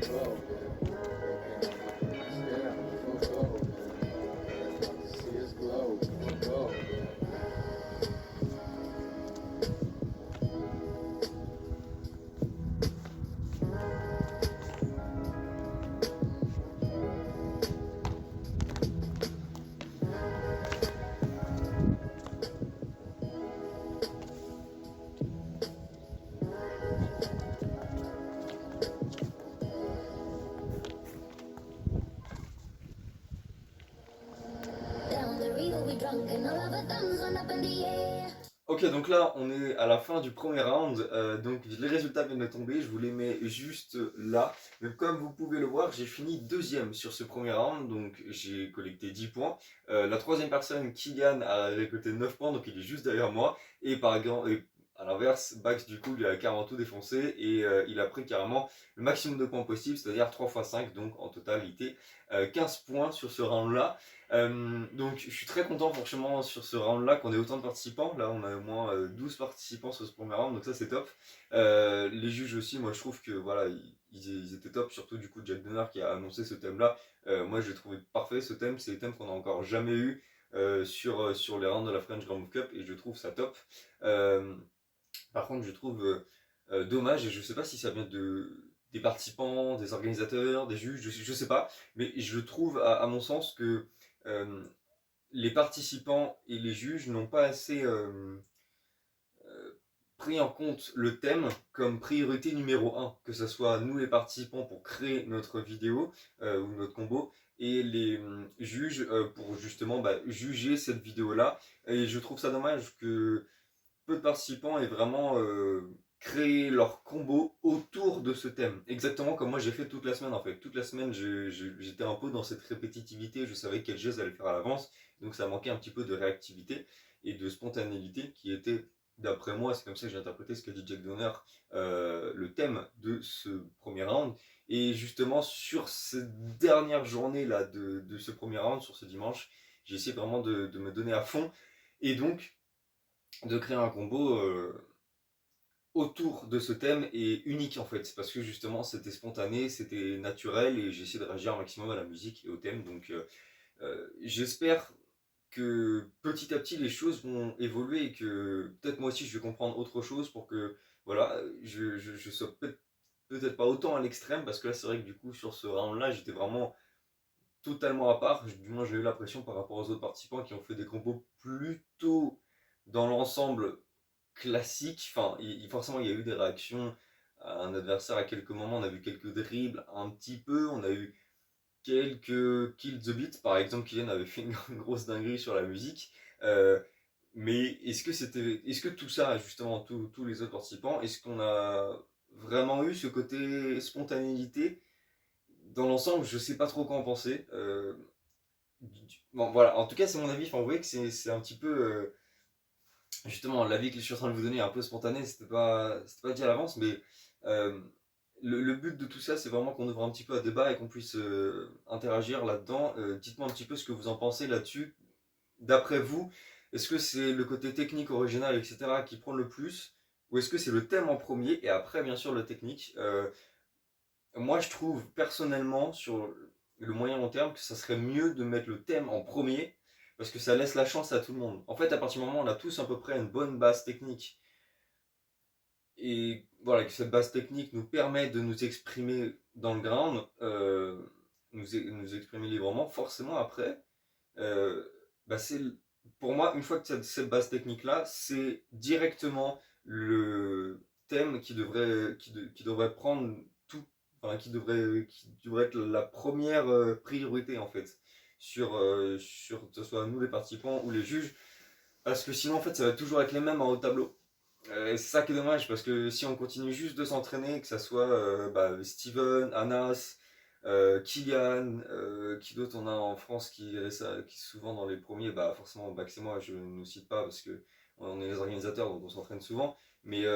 go, yeah. Yeah, for sure, yeah. See us glow, for sure, yeah. Down the river we drunk and all of our thumbs went up in the air. Ok, donc là, on est à la fin du premier round. Donc les résultats viennent de tomber. Je vous les mets juste là. Mais comme vous pouvez le voir, j'ai fini deuxième sur ce premier round. Donc j'ai collecté 10 points. La troisième personne, Kylian, a récolté 9 points. Donc il est juste derrière moi. Et à l'inverse, Bax, du coup, lui a carrément tout défoncé. Et il a pris carrément le maximum de points possible, c'est-à-dire 3 x 5. Donc en totalité, 15 points sur ce round-là. Donc je suis très content franchement sur ce round là qu'on ait autant de participants. Là on a au moins 12 participants sur ce premier round, donc ça c'est top. Les juges aussi, moi je trouve que voilà, ils étaient top, surtout du coup Jack Donner qui a annoncé ce thème là. Moi j'ai trouvé parfait ce thème, c'est le thème qu'on a encore jamais eu sur les rounds de la French Grand Move Cup et je trouve ça top. Par contre je trouve dommage, et je sais pas si ça vient des participants, des organisateurs, des juges, je sais pas, mais je trouve à mon sens que les participants et les juges n'ont pas assez pris en compte le thème comme priorité numéro 1, que ce soit nous les participants pour créer notre vidéo ou notre combo, et les juges pour justement juger cette vidéo là. Et je trouve ça dommage que peu de participants aient vraiment créé leur combo autour de ce thème. Exactement comme moi j'ai fait toute la semaine en fait. Toute la semaine j'étais un peu dans cette répétitivité, je savais quel geste j'allais faire à l'avance, donc ça manquait un petit peu de réactivité et de spontanéité qui était, d'après moi, c'est comme ça que j'ai interprété ce qu'a dit Jack Donner, le thème de ce premier round. Et justement sur cette dernière journée là de ce premier round, sur ce dimanche, j'ai essayé vraiment de me donner à fond et donc de créer un combo autour de ce thème et unique en fait, parce que justement c'était spontané, c'était naturel et j'ai essayé de réagir un maximum à la musique et au thème. Donc j'espère que petit à petit les choses vont évoluer et que peut-être moi aussi je vais comprendre autre chose pour que voilà, je sois peut-être pas autant à l'extrême, parce que là c'est vrai que du coup sur ce round là j'étais vraiment totalement à part, du moins j'ai eu l'impression par rapport aux autres participants qui ont fait des combos plutôt dans l'ensemble classique. Enfin, forcément, il y a eu des réactions à un adversaire à quelques moments. On a vu quelques dribbles un petit peu. On a eu quelques kill the beat. Par exemple, Kylian avait fait une grosse dinguerie sur la musique. Mais est-ce que tout ça, justement, tous les autres participants, est-ce qu'on a vraiment eu ce côté spontanéité dans l'ensemble? Je sais pas trop quoi en penser. Bon, voilà. En tout cas, c'est mon avis. Enfin, vous voyez que c'est un petit peu. Justement, l'avis que je suis en train de vous donner est un peu spontané, c'était pas dit à l'avance, mais euh, le but de tout ça, c'est vraiment qu'on ouvre un petit peu à débat et qu'on puisse interagir là-dedans. Dites-moi un petit peu ce que vous en pensez là-dessus. D'après vous, est-ce que c'est le côté technique, original, etc. qui prend le plus, ou est-ce que c'est le thème en premier et après, bien sûr, le technique? Moi, je trouve personnellement, sur le moyen long terme, que ça serait mieux de mettre le thème en premier, parce que ça laisse la chance à tout le monde. En fait, à partir du moment où on a tous à peu près une bonne base technique, et voilà, que cette base technique nous permet de nous exprimer dans le ground, nous exprimer librement, forcément après, euh, c'est pour moi, une fois que tu as cette base technique-là, c'est directement le thème qui devrait prendre tout, enfin, qui devrait être la première priorité en fait, que ce soit nous les participants ou les juges, parce que sinon en fait ça va toujours être les mêmes en haut de tableau. C'est ça qui est dommage, parce que si on continue juste de s'entraîner, que ça soit Steven, Anas, Kylian, qui d'autre on a en France qui est souvent dans les premiers, forcément Bax et moi je ne nous cite pas parce que on est les organisateurs donc on s'entraîne souvent, mais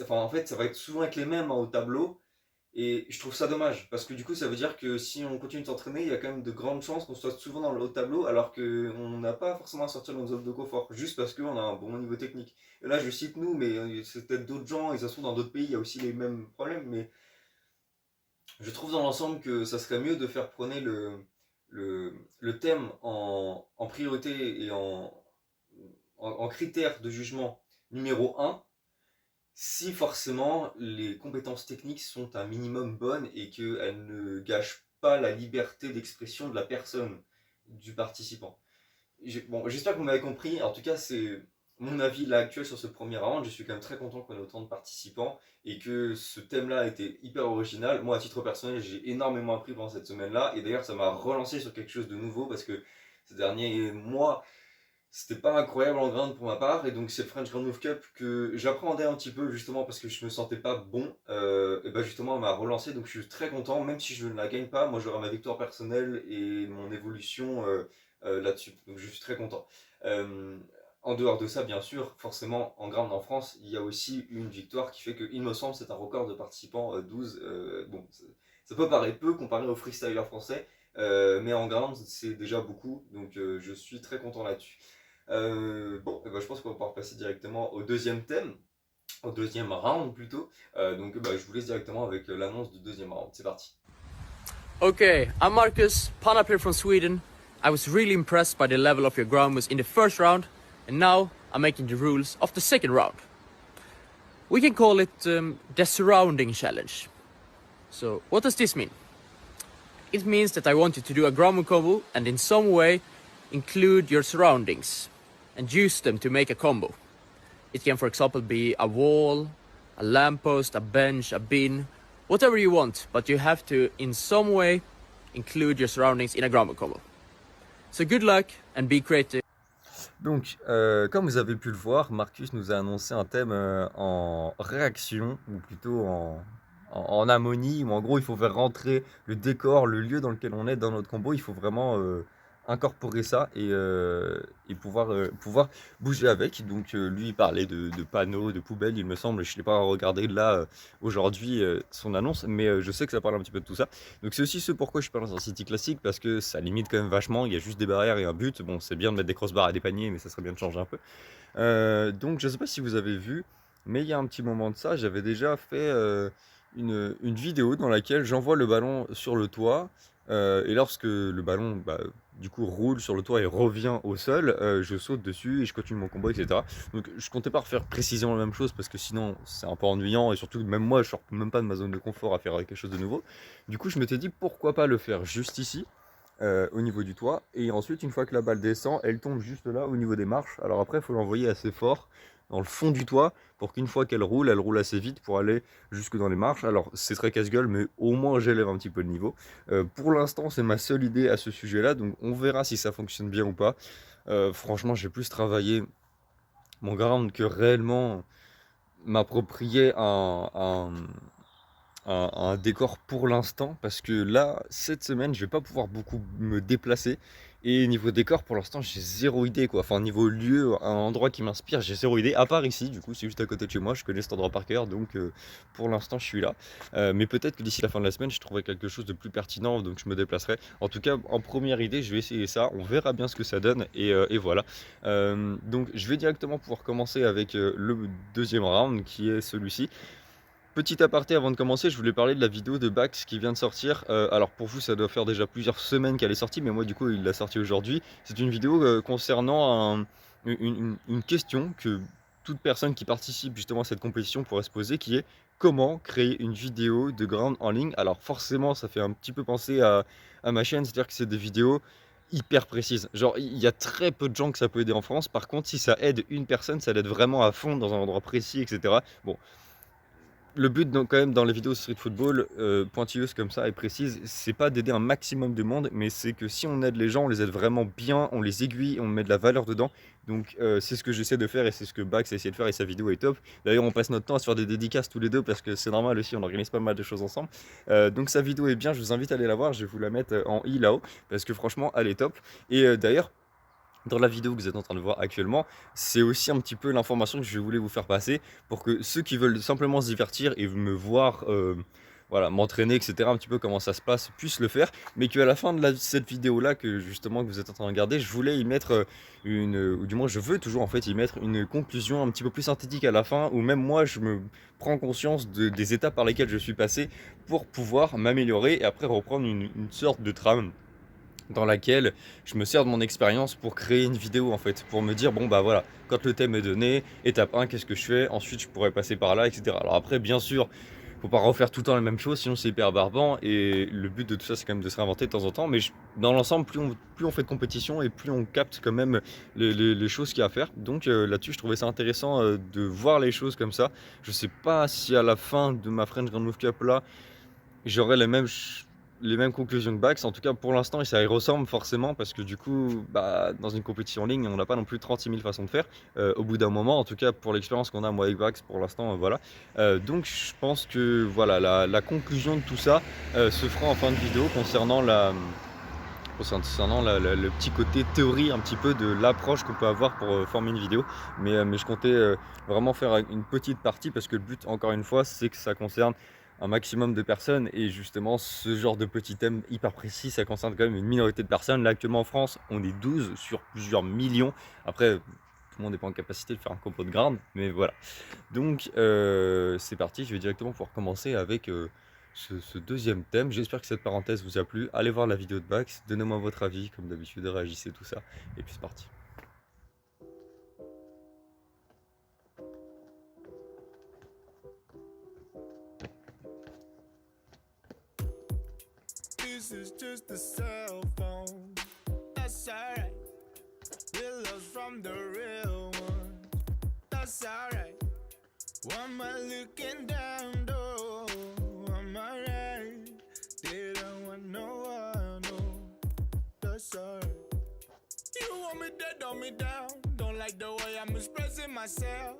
enfin, en fait ça va être souvent avec les mêmes en haut de tableau. Et je trouve ça dommage, parce que du coup ça veut dire que si on continue de s'entraîner, il y a quand même de grandes chances qu'on soit souvent dans le haut de tableau, alors qu'on n'a pas forcément à sortir de notre zone de confort, juste parce qu'on a un bon niveau technique. Et là je cite nous, mais c'est peut-être d'autres gens, et ça se trouve dans d'autres pays, il y a aussi les mêmes problèmes, mais je trouve dans l'ensemble que ça serait mieux de faire prôner le thème en priorité et en critère de jugement numéro un, si forcément les compétences techniques sont un minimum bonnes et qu'elles ne gâchent pas la liberté d'expression de la personne, du participant. Bon, j'espère que vous m'avez compris. En tout cas, c'est mon avis là actuel sur ce premier round. Je suis quand même très content qu'on ait autant de participants et que ce thème-là a été hyper original. Moi, à titre personnel, j'ai énormément appris pendant cette semaine-là et d'ailleurs, ça m'a relancé sur quelque chose de nouveau parce que ces derniers mois, c'était pas incroyable en grind pour ma part, et donc c'est le French Grand Move Cup que j'appréhendais un petit peu justement parce que je me sentais pas bon, et bah justement elle m'a relancé, donc je suis très content, même si je ne la gagne pas, moi j'aurai ma victoire personnelle et mon évolution là-dessus, donc je suis très content. En dehors de ça, bien sûr, forcément en grind en France, il y a aussi une victoire qui fait que, il me semble, c'est un record de participants, 12, bon, ça peut paraître peu comparé aux freestylers français, mais en grind c'est déjà beaucoup, donc je suis très content là-dessus. Bon, eh ben, je pense qu'on va pouvoir passer directement au deuxième thème, au deuxième round plutôt. Donc bah, je vous laisse directement avec l'annonce du deuxième round. C'est parti. Okay, I'm Marcus, pan up here from Sweden. I was really impressed by the level of your ground moves in the first round, and now I'm making the rules of the second round. We can call it the surrounding challenge. So, what does this mean? It means that I want you to do a ground move combo and in some way include your surroundings and use them to make a combo. It can, for example, be a wall, a lamppost, a bench, a bin, whatever you want, but you have to, in some way, include your surroundings in a ground move combo. So good luck and be creative. Donc, comme vous avez pu le voir, Marcus nous a annoncé un thème en réaction, ou plutôt en harmonie, où en gros il faut faire rentrer le décor, le lieu dans lequel on est dans notre combo, il faut vraiment incorporer ça et pouvoir bouger avec. Donc lui il parlait de panneaux, de poubelles, il me semble, je ne l'ai pas regardé là aujourd'hui son annonce, mais je sais que ça parle un petit peu de tout ça. Donc c'est aussi ce pourquoi je suis pas dans un city classique, parce que ça limite quand même vachement, il y a juste des barrières et un but. Bon, c'est bien de mettre des crossbars et des paniers, mais ça serait bien de changer un peu. Donc je sais pas si vous avez vu, mais il y a un petit moment de ça, j'avais déjà fait une vidéo dans laquelle j'envoie le ballon sur le toit, et lorsque le ballon du coup roule sur le toit et revient au sol, je saute dessus et je continue mon combo, etc. Donc je comptais pas refaire précisément la même chose parce que sinon c'est un peu ennuyant, et surtout même moi je sors même pas de ma zone de confort à faire quelque chose de nouveau. Du coup je m'étais dit pourquoi pas le faire juste ici, au niveau du toit, et ensuite une fois que la balle descend elle tombe juste là au niveau des marches. Alors après il faut l'envoyer assez fort dans le fond du toit pour qu'une fois qu'elle roule, elle roule assez vite pour aller jusque dans les marches. Alors c'est très casse-gueule, mais au moins j'élève un petit peu le niveau. Pour l'instant c'est ma seule idée à ce sujet là, donc on verra si ça fonctionne bien ou pas. Franchement j'ai plus travaillé mon ground que réellement m'approprier un décor pour l'instant, parce que là cette semaine je vais pas pouvoir beaucoup me déplacer, et niveau décor pour l'instant j'ai zéro idée quoi. Enfin niveau lieu, un endroit qui m'inspire, j'ai zéro idée, à part ici, du coup c'est juste à côté de chez moi, je connais cet endroit par cœur, donc pour l'instant je suis là. Mais peut-être que d'ici la fin de la semaine je trouverai quelque chose de plus pertinent, donc je me déplacerai. En tout cas en première idée je vais essayer ça, on verra bien ce que ça donne, et voilà. Donc je vais directement pouvoir commencer avec le deuxième round qui est celui-ci. Petit aparté avant de commencer, je voulais parler de la vidéo de Bax qui vient de sortir. Alors pour vous ça doit faire déjà plusieurs semaines qu'elle est sortie, mais moi du coup il l'a sortie aujourd'hui. C'est une vidéo concernant une question que toute personne qui participe justement à cette compétition pourrait se poser, qui est comment créer une vidéo de ground en ligne. Alors forcément ça fait un petit peu penser à ma chaîne, c'est-à-dire que c'est des vidéos hyper précises. Genre il y a très peu de gens que ça peut aider en France. Par contre si ça aide une personne, ça l'aide vraiment à fond dans un endroit précis, etc. Bon, le but quand même dans les vidéos street football pointilleuses comme ça et précises, c'est pas d'aider un maximum de monde, mais c'est que si on aide les gens, on les aide vraiment bien, on les aiguille, on met de la valeur dedans. Donc c'est ce que j'essaie de faire, et c'est ce que Bax a essayé de faire, et sa vidéo est top. D'ailleurs on passe notre temps à se faire des dédicaces tous les deux parce que c'est normal aussi, on organise pas mal de choses ensemble. Donc sa vidéo est bien, je vous invite à aller la voir, je vais vous la mettre en i là-haut parce que franchement elle est top. Et d'ailleurs dans la vidéo que vous êtes en train de voir actuellement, c'est aussi un petit peu l'information que je voulais vous faire passer pour que ceux qui veulent simplement se divertir et me voir voilà, m'entraîner, etc., un petit peu comment ça se passe, puisse le faire, mais qu'à la fin de cette vidéo-là, que justement que vous êtes en train de regarder, je voulais y mettre ou du moins je veux toujours en fait y mettre une conclusion un petit peu plus synthétique à la fin, où même moi je me prends conscience des étapes par lesquelles je suis passé pour pouvoir m'améliorer et après reprendre une sorte de trame dans laquelle je me sers de mon expérience pour créer une vidéo en fait, pour me dire bon bah voilà, quand le thème est donné, étape 1, qu'est-ce que je fais, ensuite je pourrais passer par là, etc. Alors après bien sûr, faut pas refaire tout le temps la même chose, sinon c'est hyper barbant, et le but de tout ça c'est quand même de se réinventer de temps en temps, mais dans l'ensemble, plus on fait de compétition et plus on capte quand même les choses qu'il y a à faire. Donc là-dessus je trouvais ça intéressant de voir les choses comme ça. Je sais pas si à la fin de ma French Grand Move Cup là, j'aurai les mêmes conclusions que Bax. En tout cas, pour l'instant, ça y ressemble forcément parce que du coup, bah, dans une compétition en ligne, on n'a pas non plus 36 000 façons de faire. Au bout d'un moment, en tout cas, pour l'expérience qu'on a, moi avec Bax, pour l'instant, voilà. Donc, je pense que voilà, la conclusion de tout ça se fera en fin de vidéo concernant le petit côté théorie un petit peu de l'approche qu'on peut avoir pour former une vidéo, mais je comptais vraiment faire une petite partie parce que le but, encore une fois, c'est que ça concerne un maximum de personnes, et justement ce genre de petit thème hyper précis, ça concerne quand même une minorité de personnes. Là actuellement en France on est 12 sur plusieurs millions, après tout le monde n'est pas en capacité de faire un compo de ground, mais voilà. Donc c'est parti, je vais directement pouvoir commencer avec ce deuxième thème. J'espère que cette parenthèse vous a plu. Allez voir la vidéo de Bax, donnez-moi votre avis comme d'habitude, réagissez, tout ça, et puis c'est parti. This is just a cell phone. That's alright. Real love from the real one. That's alright. Why am I looking down though? I'm alright. Didn't want no one, no. That's alright. You want me dead, on me down. Don't like the way I'm expressing myself.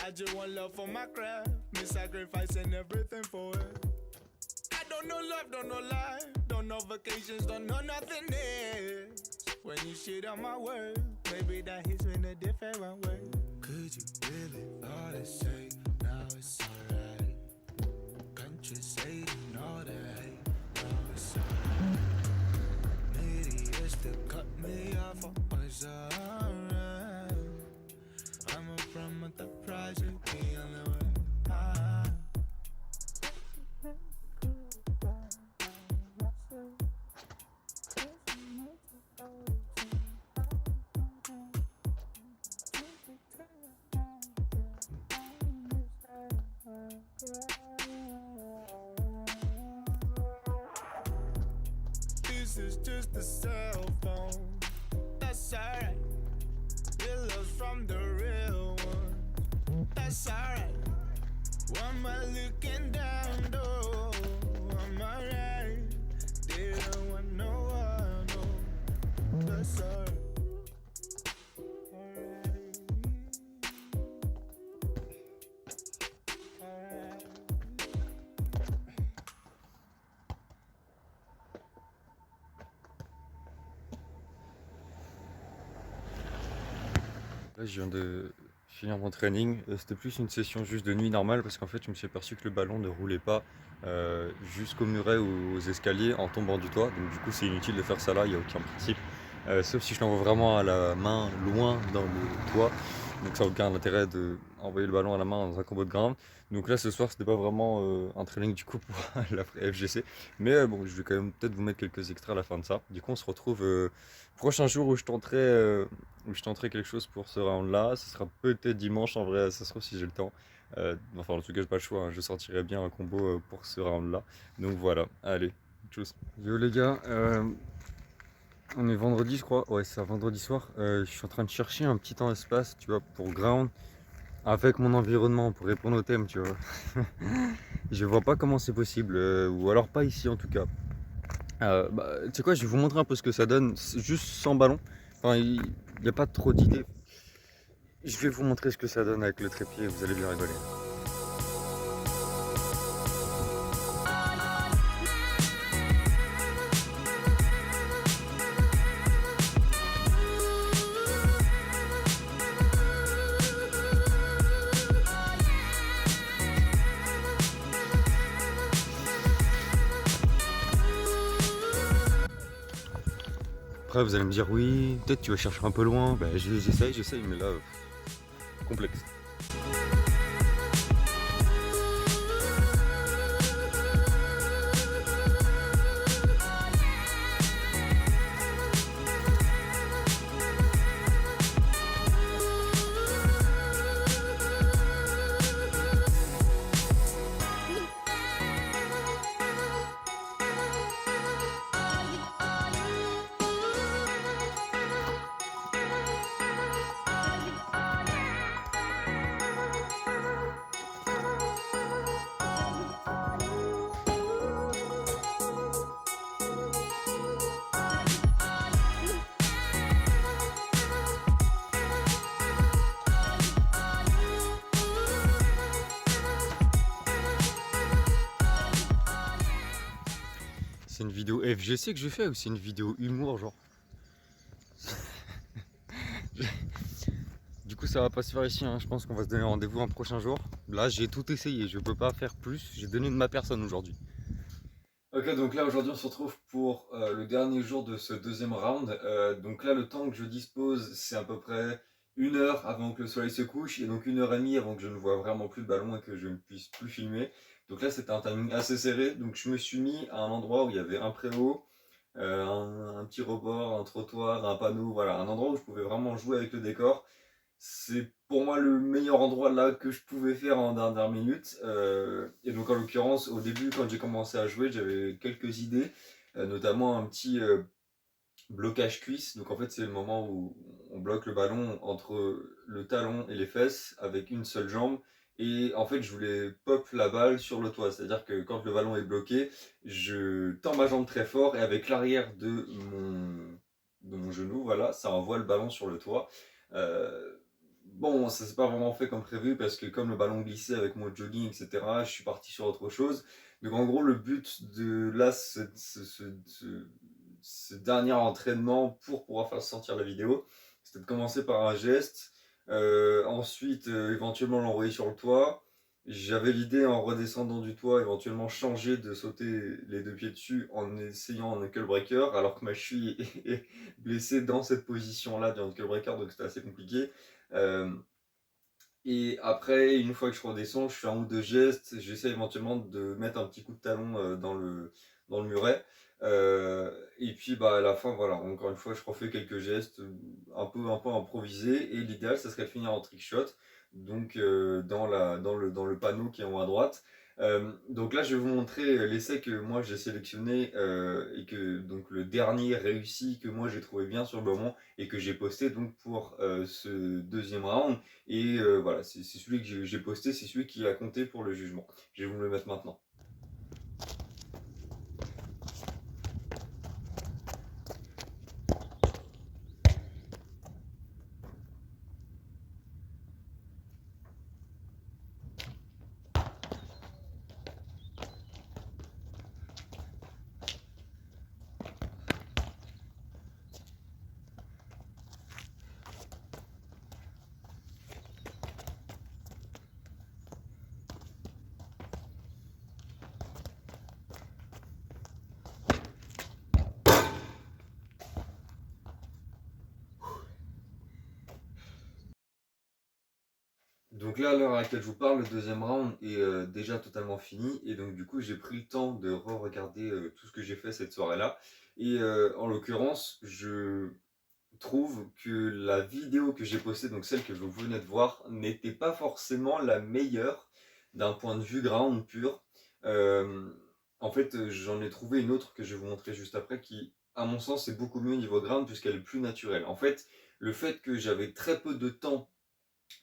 I just want love for my craft. Me sacrificing everything for it. Don't know love, don't know life, don't know vacations, don't know nothing else. When you shit on my words, maybe that hits me in a different way. Could you really all to say, now it's alright. Can't you say all the hate, now it's alright. Maybe it's to cut me off, oh, it's alright. I'm a from at the price of being on the way. This is just a cell phone. That's alright. Real love's from the real one. That's alright. Why am I looking down though? I'm alright. Didn't want no one, no. That's alright. Là, je viens de finir mon training. C'était plus une session juste de nuit normale parce qu'en fait, je me suis aperçu que le ballon ne roulait pas jusqu'au muret ou aux escaliers en tombant du toit. Donc, du coup, c'est inutile de faire ça là, il n'y a aucun principe. Sauf si je l'envoie vraiment à la main loin dans le toit. Donc, ça n'a aucun intérêt d'envoyer le ballon à la main dans un combo de ground. Donc, là, ce soir, c'était pas vraiment un training du coup pour la FGC. Mais bon, je vais quand même peut-être vous mettre quelques extraits à la fin de ça. Du coup, on se retrouve prochain jour où je tenterai quelque chose pour ce round là. Ce sera peut-être dimanche en vrai, ça se trouve si j'ai le temps. Enfin en tout cas j'ai pas le choix, hein. Je sortirai bien un combo pour ce round là. Donc voilà, allez, tchuss. Yo les gars, on est vendredi je crois, ouais c'est vendredi soir. Je suis en train de chercher un petit temps d'espace, tu vois, pour ground avec mon environnement, pour répondre au thème, tu vois. Je vois pas comment c'est possible, ou alors pas ici en tout cas. Tu sais quoi, je vais vous montrer un peu ce que ça donne, juste sans ballon. Enfin, il n'y a pas trop d'idées. Je vais vous montrer ce que ça donne avec le trépied, vous allez bien rigoler. après vous allez me dire oui, peut-être tu vas chercher un peu loin. Bah j'essaye, mais là, complexe. C'est une vidéo FGC que je fais ou c'est une vidéo humour genre? Du coup ça va pas se faire ici, hein. Je pense qu'on va se donner rendez-vous un prochain jour. Là j'ai tout essayé, je peux pas faire plus, j'ai donné de ma personne aujourd'hui. Ok, donc là aujourd'hui on se retrouve pour le dernier jour de ce deuxième round. Donc là le temps que je dispose c'est à peu près 1 heure avant que le soleil se couche et donc 1 heure et demie avant que je ne vois vraiment plus le ballon et que je ne puisse plus filmer. Donc là c'était un timing assez serré, donc je me suis mis à un endroit où il y avait un préau, un petit rebord, un trottoir, un panneau, voilà, un endroit où je pouvais vraiment jouer avec le décor. C'est pour moi le meilleur endroit là que je pouvais faire en dernière minute. Et donc en l'occurrence, au début, quand j'ai commencé à jouer, j'avais quelques idées, notamment un petit blocage cuisse. Donc en fait, c'est le moment où on bloque le ballon entre le talon et les fesses avec une seule jambe. Et en fait, je voulais pop la balle sur le toit. C'est-à-dire que quand le ballon est bloqué, je tends ma jambe très fort et avec l'arrière de mon genou, voilà, ça envoie le ballon sur le toit. Bon, ça s'est pas vraiment fait comme prévu parce que comme le ballon glissait avec mon jogging, etc., je suis parti sur autre chose. Donc en gros, le but de là, ce dernier entraînement pour pouvoir faire sortir la vidéo, c'était de commencer par un geste, ensuite éventuellement l'envoyer sur le toit. J'avais l'idée en redescendant du toit, éventuellement changer de sauter les 2 pieds dessus en essayant un knuckle breaker, alors que ma cheville est blessée dans cette position-là du knuckle breaker, donc c'était assez compliqué. Et après, une fois que je redescends, je fais 1 ou 2 gestes, j'essaie éventuellement de mettre un petit coup de talon dans le muret. Et puis bah, à la fin, voilà, encore une fois, je refais quelques gestes un peu improvisés. Et l'idéal, ça serait de finir en trick shot, donc dans le panneau qui est en haut à droite. Donc là, je vais vous montrer l'essai que moi j'ai sélectionné et que donc le dernier réussi que moi j'ai trouvé bien sur le moment et que j'ai posté donc pour ce deuxième round. Et voilà, c'est celui que j'ai posté, c'est celui qui a compté pour le jugement. Je vais vous le mettre maintenant. Donc là, à l'heure à laquelle je vous parle, le deuxième round est déjà totalement fini. Et donc du coup, j'ai pris le temps de re-regarder tout ce que j'ai fait cette soirée-là. Et en l'occurrence, je trouve que la vidéo que j'ai postée, donc celle que vous venez de voir, n'était pas forcément la meilleure d'un point de vue ground pur. Euh, En fait, j'en ai trouvé une autre que je vais vous montrer juste après qui, à mon sens, est beaucoup mieux au niveau ground puisqu'elle est plus naturelle. En fait, le fait que j'avais très peu de temps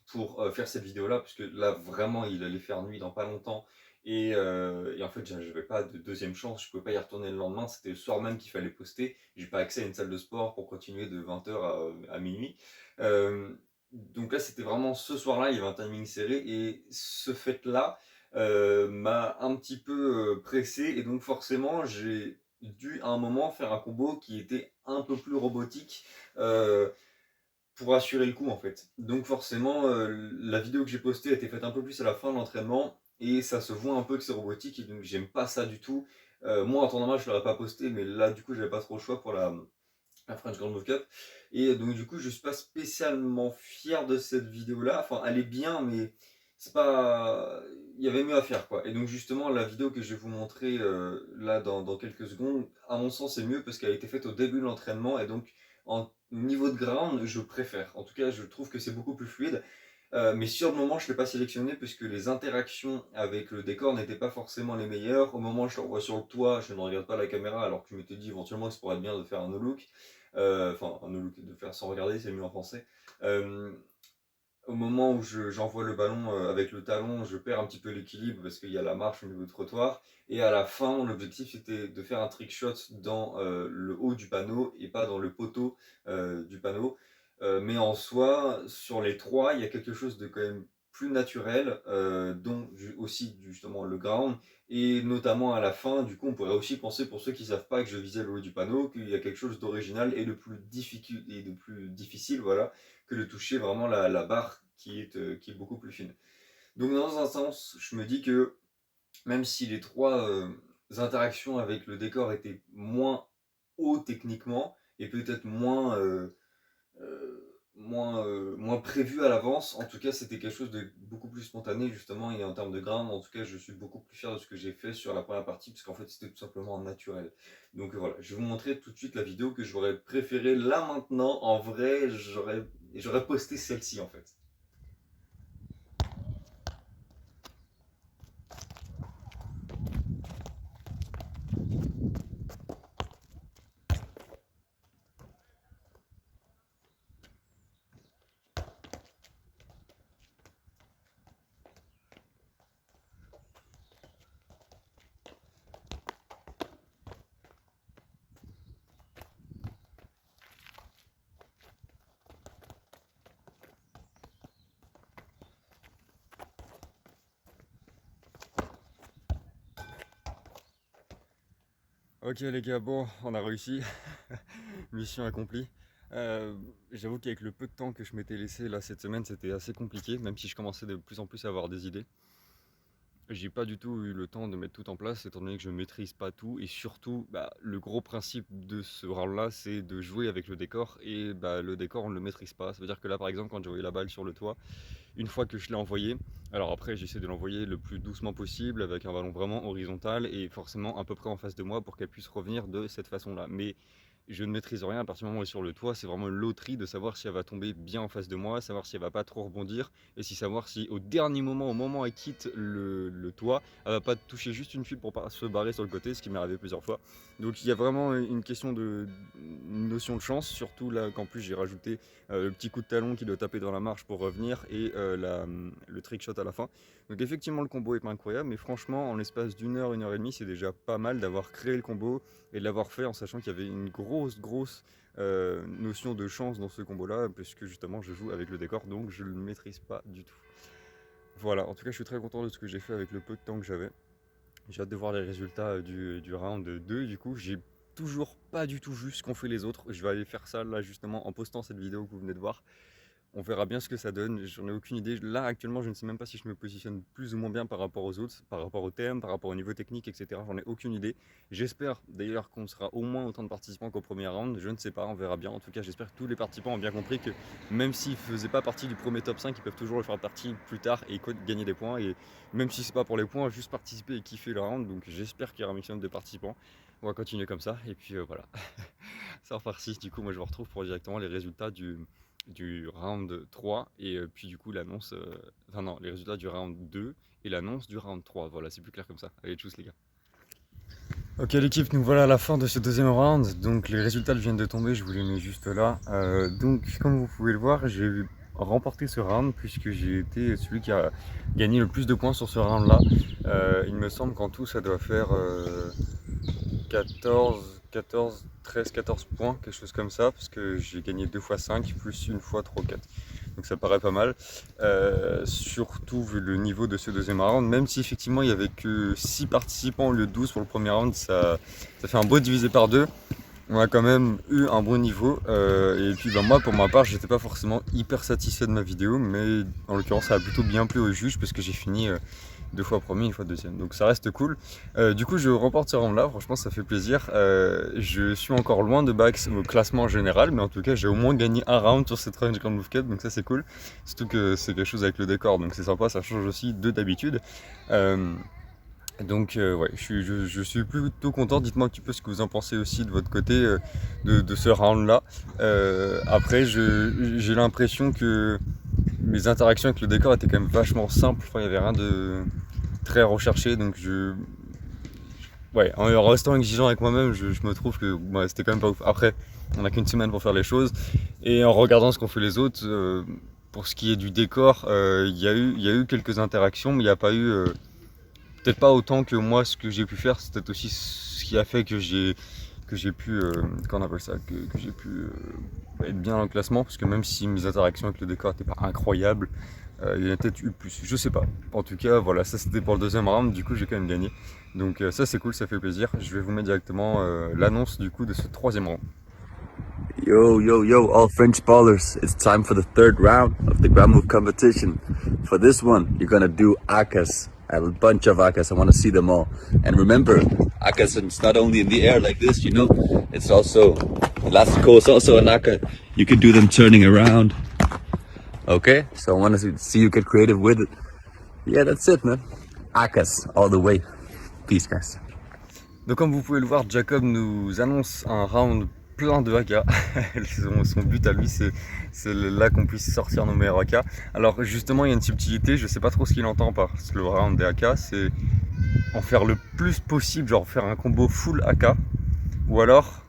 pour faire cette vidéo-là, parce que là, vraiment, il allait faire nuit dans pas longtemps. Et en fait, j'avais pas de deuxième chance, je pouvais pas y retourner le lendemain, c'était le soir même qu'il fallait poster. J'ai pas accès à une salle de sport pour continuer de 20h à minuit. Donc là, c'était vraiment ce soir-là, il y avait un timing serré, et ce fait-là m'a un petit peu pressé, et donc forcément, j'ai dû à un moment faire un combo qui était un peu plus robotique. Pour assurer le coup en fait. Donc forcément, la vidéo que j'ai postée a été faite un peu plus à la fin de l'entraînement et ça se voit un peu que c'est robotique et donc j'aime pas ça du tout. Moi en temps normal je l'aurais pas posté mais là du coup j'avais pas trop le choix la French Grand Move Cup. Et donc du coup je suis pas spécialement fier de cette vidéo là, enfin elle est bien mais c'est pas, il y avait mieux à faire quoi. Et donc justement la vidéo que je vais vous montrer là dans quelques secondes, à mon sens c'est mieux parce qu'elle a été faite au début de l'entraînement et donc en niveau de ground je préfère, en tout cas je trouve que c'est beaucoup plus fluide. Mais sur le moment je ne l'ai pas sélectionné puisque les interactions avec le décor n'étaient pas forcément les meilleures. Au moment où je l'envoie sur le toit, je ne regarde pas la caméra alors que je m'étais dit éventuellement que ça pourrait être bien de faire un no-look. Enfin, un no-look, de faire sans regarder, c'est mieux en français. Au moment où j'envoie le ballon avec le talon, je perds un petit peu l'équilibre parce qu'il y a la marche au niveau du trottoir. Et à la fin, l'objectif c'était de faire un trick shot dans le haut du panneau et pas dans le poteau du panneau. Mais en soi, sur les trois, il y a quelque chose de quand même plus naturel, dont aussi justement le ground. Et notamment à la fin, du coup, on pourrait aussi penser, pour ceux qui ne savent pas que je visais le haut du panneau, qu'il y a quelque chose d'original et de plus difficile, voilà, que de toucher vraiment la barre qui est beaucoup plus fine. Donc dans un sens, je me dis que même si les trois interactions avec le décor étaient moins hauts techniquement et peut-être moins prévues à l'avance, en tout cas c'était quelque chose de beaucoup plus spontané justement, et en termes de ground, en tout cas je suis beaucoup plus fier de ce que j'ai fait sur la première partie parce qu'en fait c'était tout simplement naturel. Donc voilà, je vais vous montrer tout de suite la vidéo que j'aurais préférée là maintenant. En vrai j'aurais posté celle-ci en fait. Ok les gars, bon, on a réussi, mission accomplie. J'avoue qu'avec le peu de temps que je m'étais laissé là cette semaine, c'était assez compliqué, même si je commençais de plus en plus à avoir des idées. J'ai pas du tout eu le temps de mettre tout en place, étant donné que je maîtrise pas tout, et surtout, le gros principe de ce round-là, c'est de jouer avec le décor, et le décor, on ne le maîtrise pas. Ça veut dire que là, par exemple, quand j'ai envoyé la balle sur le toit, une fois que je l'ai envoyé, alors après, j'essaie de l'envoyer le plus doucement possible, avec un ballon vraiment horizontal, et forcément à peu près en face de moi, pour qu'elle puisse revenir de cette façon-là. Mais je ne maîtrise rien à partir du moment où elle est sur le toit, c'est vraiment une loterie de savoir si elle va tomber bien en face de moi, savoir si elle va pas trop rebondir, et savoir si au dernier moment, au moment où elle quitte le toit, elle va pas toucher juste une fuite pour pas se barrer sur le côté, ce qui m'est arrivé plusieurs fois. Donc il y a vraiment une question une notion de chance, surtout là qu'en plus j'ai rajouté le petit coup de talon qui doit taper dans la marche pour revenir, et le trick shot à la fin. Donc effectivement le combo est pas incroyable, mais franchement en l'espace d'une heure et demie, c'est déjà pas mal d'avoir créé le combo et de l'avoir fait en sachant qu'il y avait une grosse notion de chance dans ce combo là, puisque justement je joue avec le décor, donc je le maîtrise pas du tout. Voilà, en tout cas je suis très content de ce que j'ai fait avec le peu de temps que j'avais. J'ai hâte de voir les résultats du round 2. Du coup j'ai toujours pas du tout vu ce qu'ont fait les autres. Je vais aller faire ça là justement en postant cette vidéo que vous venez de voir. On verra bien ce que ça donne, j'en ai aucune idée. Là actuellement je ne sais même pas si je me positionne plus ou moins bien par rapport aux autres, par rapport au thème, par rapport au niveau technique, etc. J'en ai aucune idée. J'espère d'ailleurs qu'on sera au moins autant de participants qu'au premier round, je ne sais pas, on verra bien. En tout cas j'espère que tous les participants ont bien compris que même s'ils ne faisaient pas partie du premier top 5, ils peuvent toujours le faire partie plus tard et gagner des points. Et même si c'est pas pour les points, juste participer et kiffer le round. Donc j'espère qu'il y aura un maximum de participants. On va continuer comme ça et puis voilà. C'est reparti. Du coup moi je vous retrouve pour directement les résultats du round 3 et puis du coup l'annonce, enfin non, les résultats du round 2 et l'annonce du round 3, voilà, c'est plus clair comme ça. Allez, tchuss les gars. Ok l'équipe, nous voilà à la fin de ce deuxième round, donc les résultats viennent de tomber, je vous les mets juste là. Donc comme vous pouvez le voir, j'ai remporté ce round puisque j'ai été celui qui a gagné le plus de points sur ce round là. Il me semble qu'en tout ça doit faire 13, 14 points, quelque chose comme ça, parce que j'ai gagné 2 fois 5 plus une fois 3 ou 4. Donc ça paraît pas mal, surtout vu le niveau de ce deuxième round, même si effectivement il n'y avait que 6 participants au lieu de 12 pour le premier round, ça fait un beau divisé par 2. On a quand même eu un bon niveau, et puis moi pour ma part j'étais pas forcément hyper satisfait de ma vidéo, mais en l'occurrence ça a plutôt bien plu aux juges parce que j'ai fini 2 fois premier, 1 fois deuxième. Donc ça reste cool. Du coup, je remporte ce round là, franchement, ça fait plaisir. Je suis encore loin de Bax au classement général, mais en tout cas, j'ai au moins gagné un round sur cette French Grand Move Cup, donc ça c'est cool. Surtout que c'est quelque chose avec le décor, donc c'est sympa, ça change aussi de d'habitude. Donc ouais, je suis plutôt content. Dites-moi un petit peu ce que vous en pensez aussi de votre côté de ce round-là. Après, j'ai l'impression que mes interactions avec le décor étaient quand même vachement simples. Enfin, il n'y avait rien de très recherché. Donc ouais, en restant exigeant avec moi-même, je me trouve que ouais, c'était quand même pas ouf. Après, on n'a qu'une semaine pour faire les choses. Et en regardant ce qu'ont fait les autres, pour ce qui est du décor, il y a eu quelques interactions, mais il n'y a pas eu... peut-être pas autant que moi ce que j'ai pu faire, c'est peut-être aussi ce qui a fait que j'ai pu, qu'on appelle ça, que j'ai pu être bien dans le classement, parce que même si mes interactions avec le décor n'étaient pas incroyables, il y en a peut-être eu plus, je sais pas. En tout cas, voilà, ça c'était pour le deuxième round, du coup j'ai quand même gagné. Donc ça c'est cool, ça fait plaisir. Je vais vous mettre directement l'annonce du coup de ce troisième round. Yo, yo, yo, all French ballers. It's time for the third round of the ground move competition. For this one, you're gonna do Akas. I have a bunch of Akas. I want to see them all. And remember, Akas is not only in the air like this, you know, it's also, Elastico is also an Aka. You can do them turning around. Okay, so I want to see you get creative with it. Yeah, that's it, man. Akas all the way. Peace, guys. Donc comme vous pouvez le voir, Jacob nous annonce un round plein de AK. Son but à lui, c'est là qu'on puisse sortir nos meilleurs AK. Alors justement, il y a une subtilité, je sais pas trop ce qu'il entend par le round des AK, c'est en faire le plus possible, genre faire un combo full AK, ou alors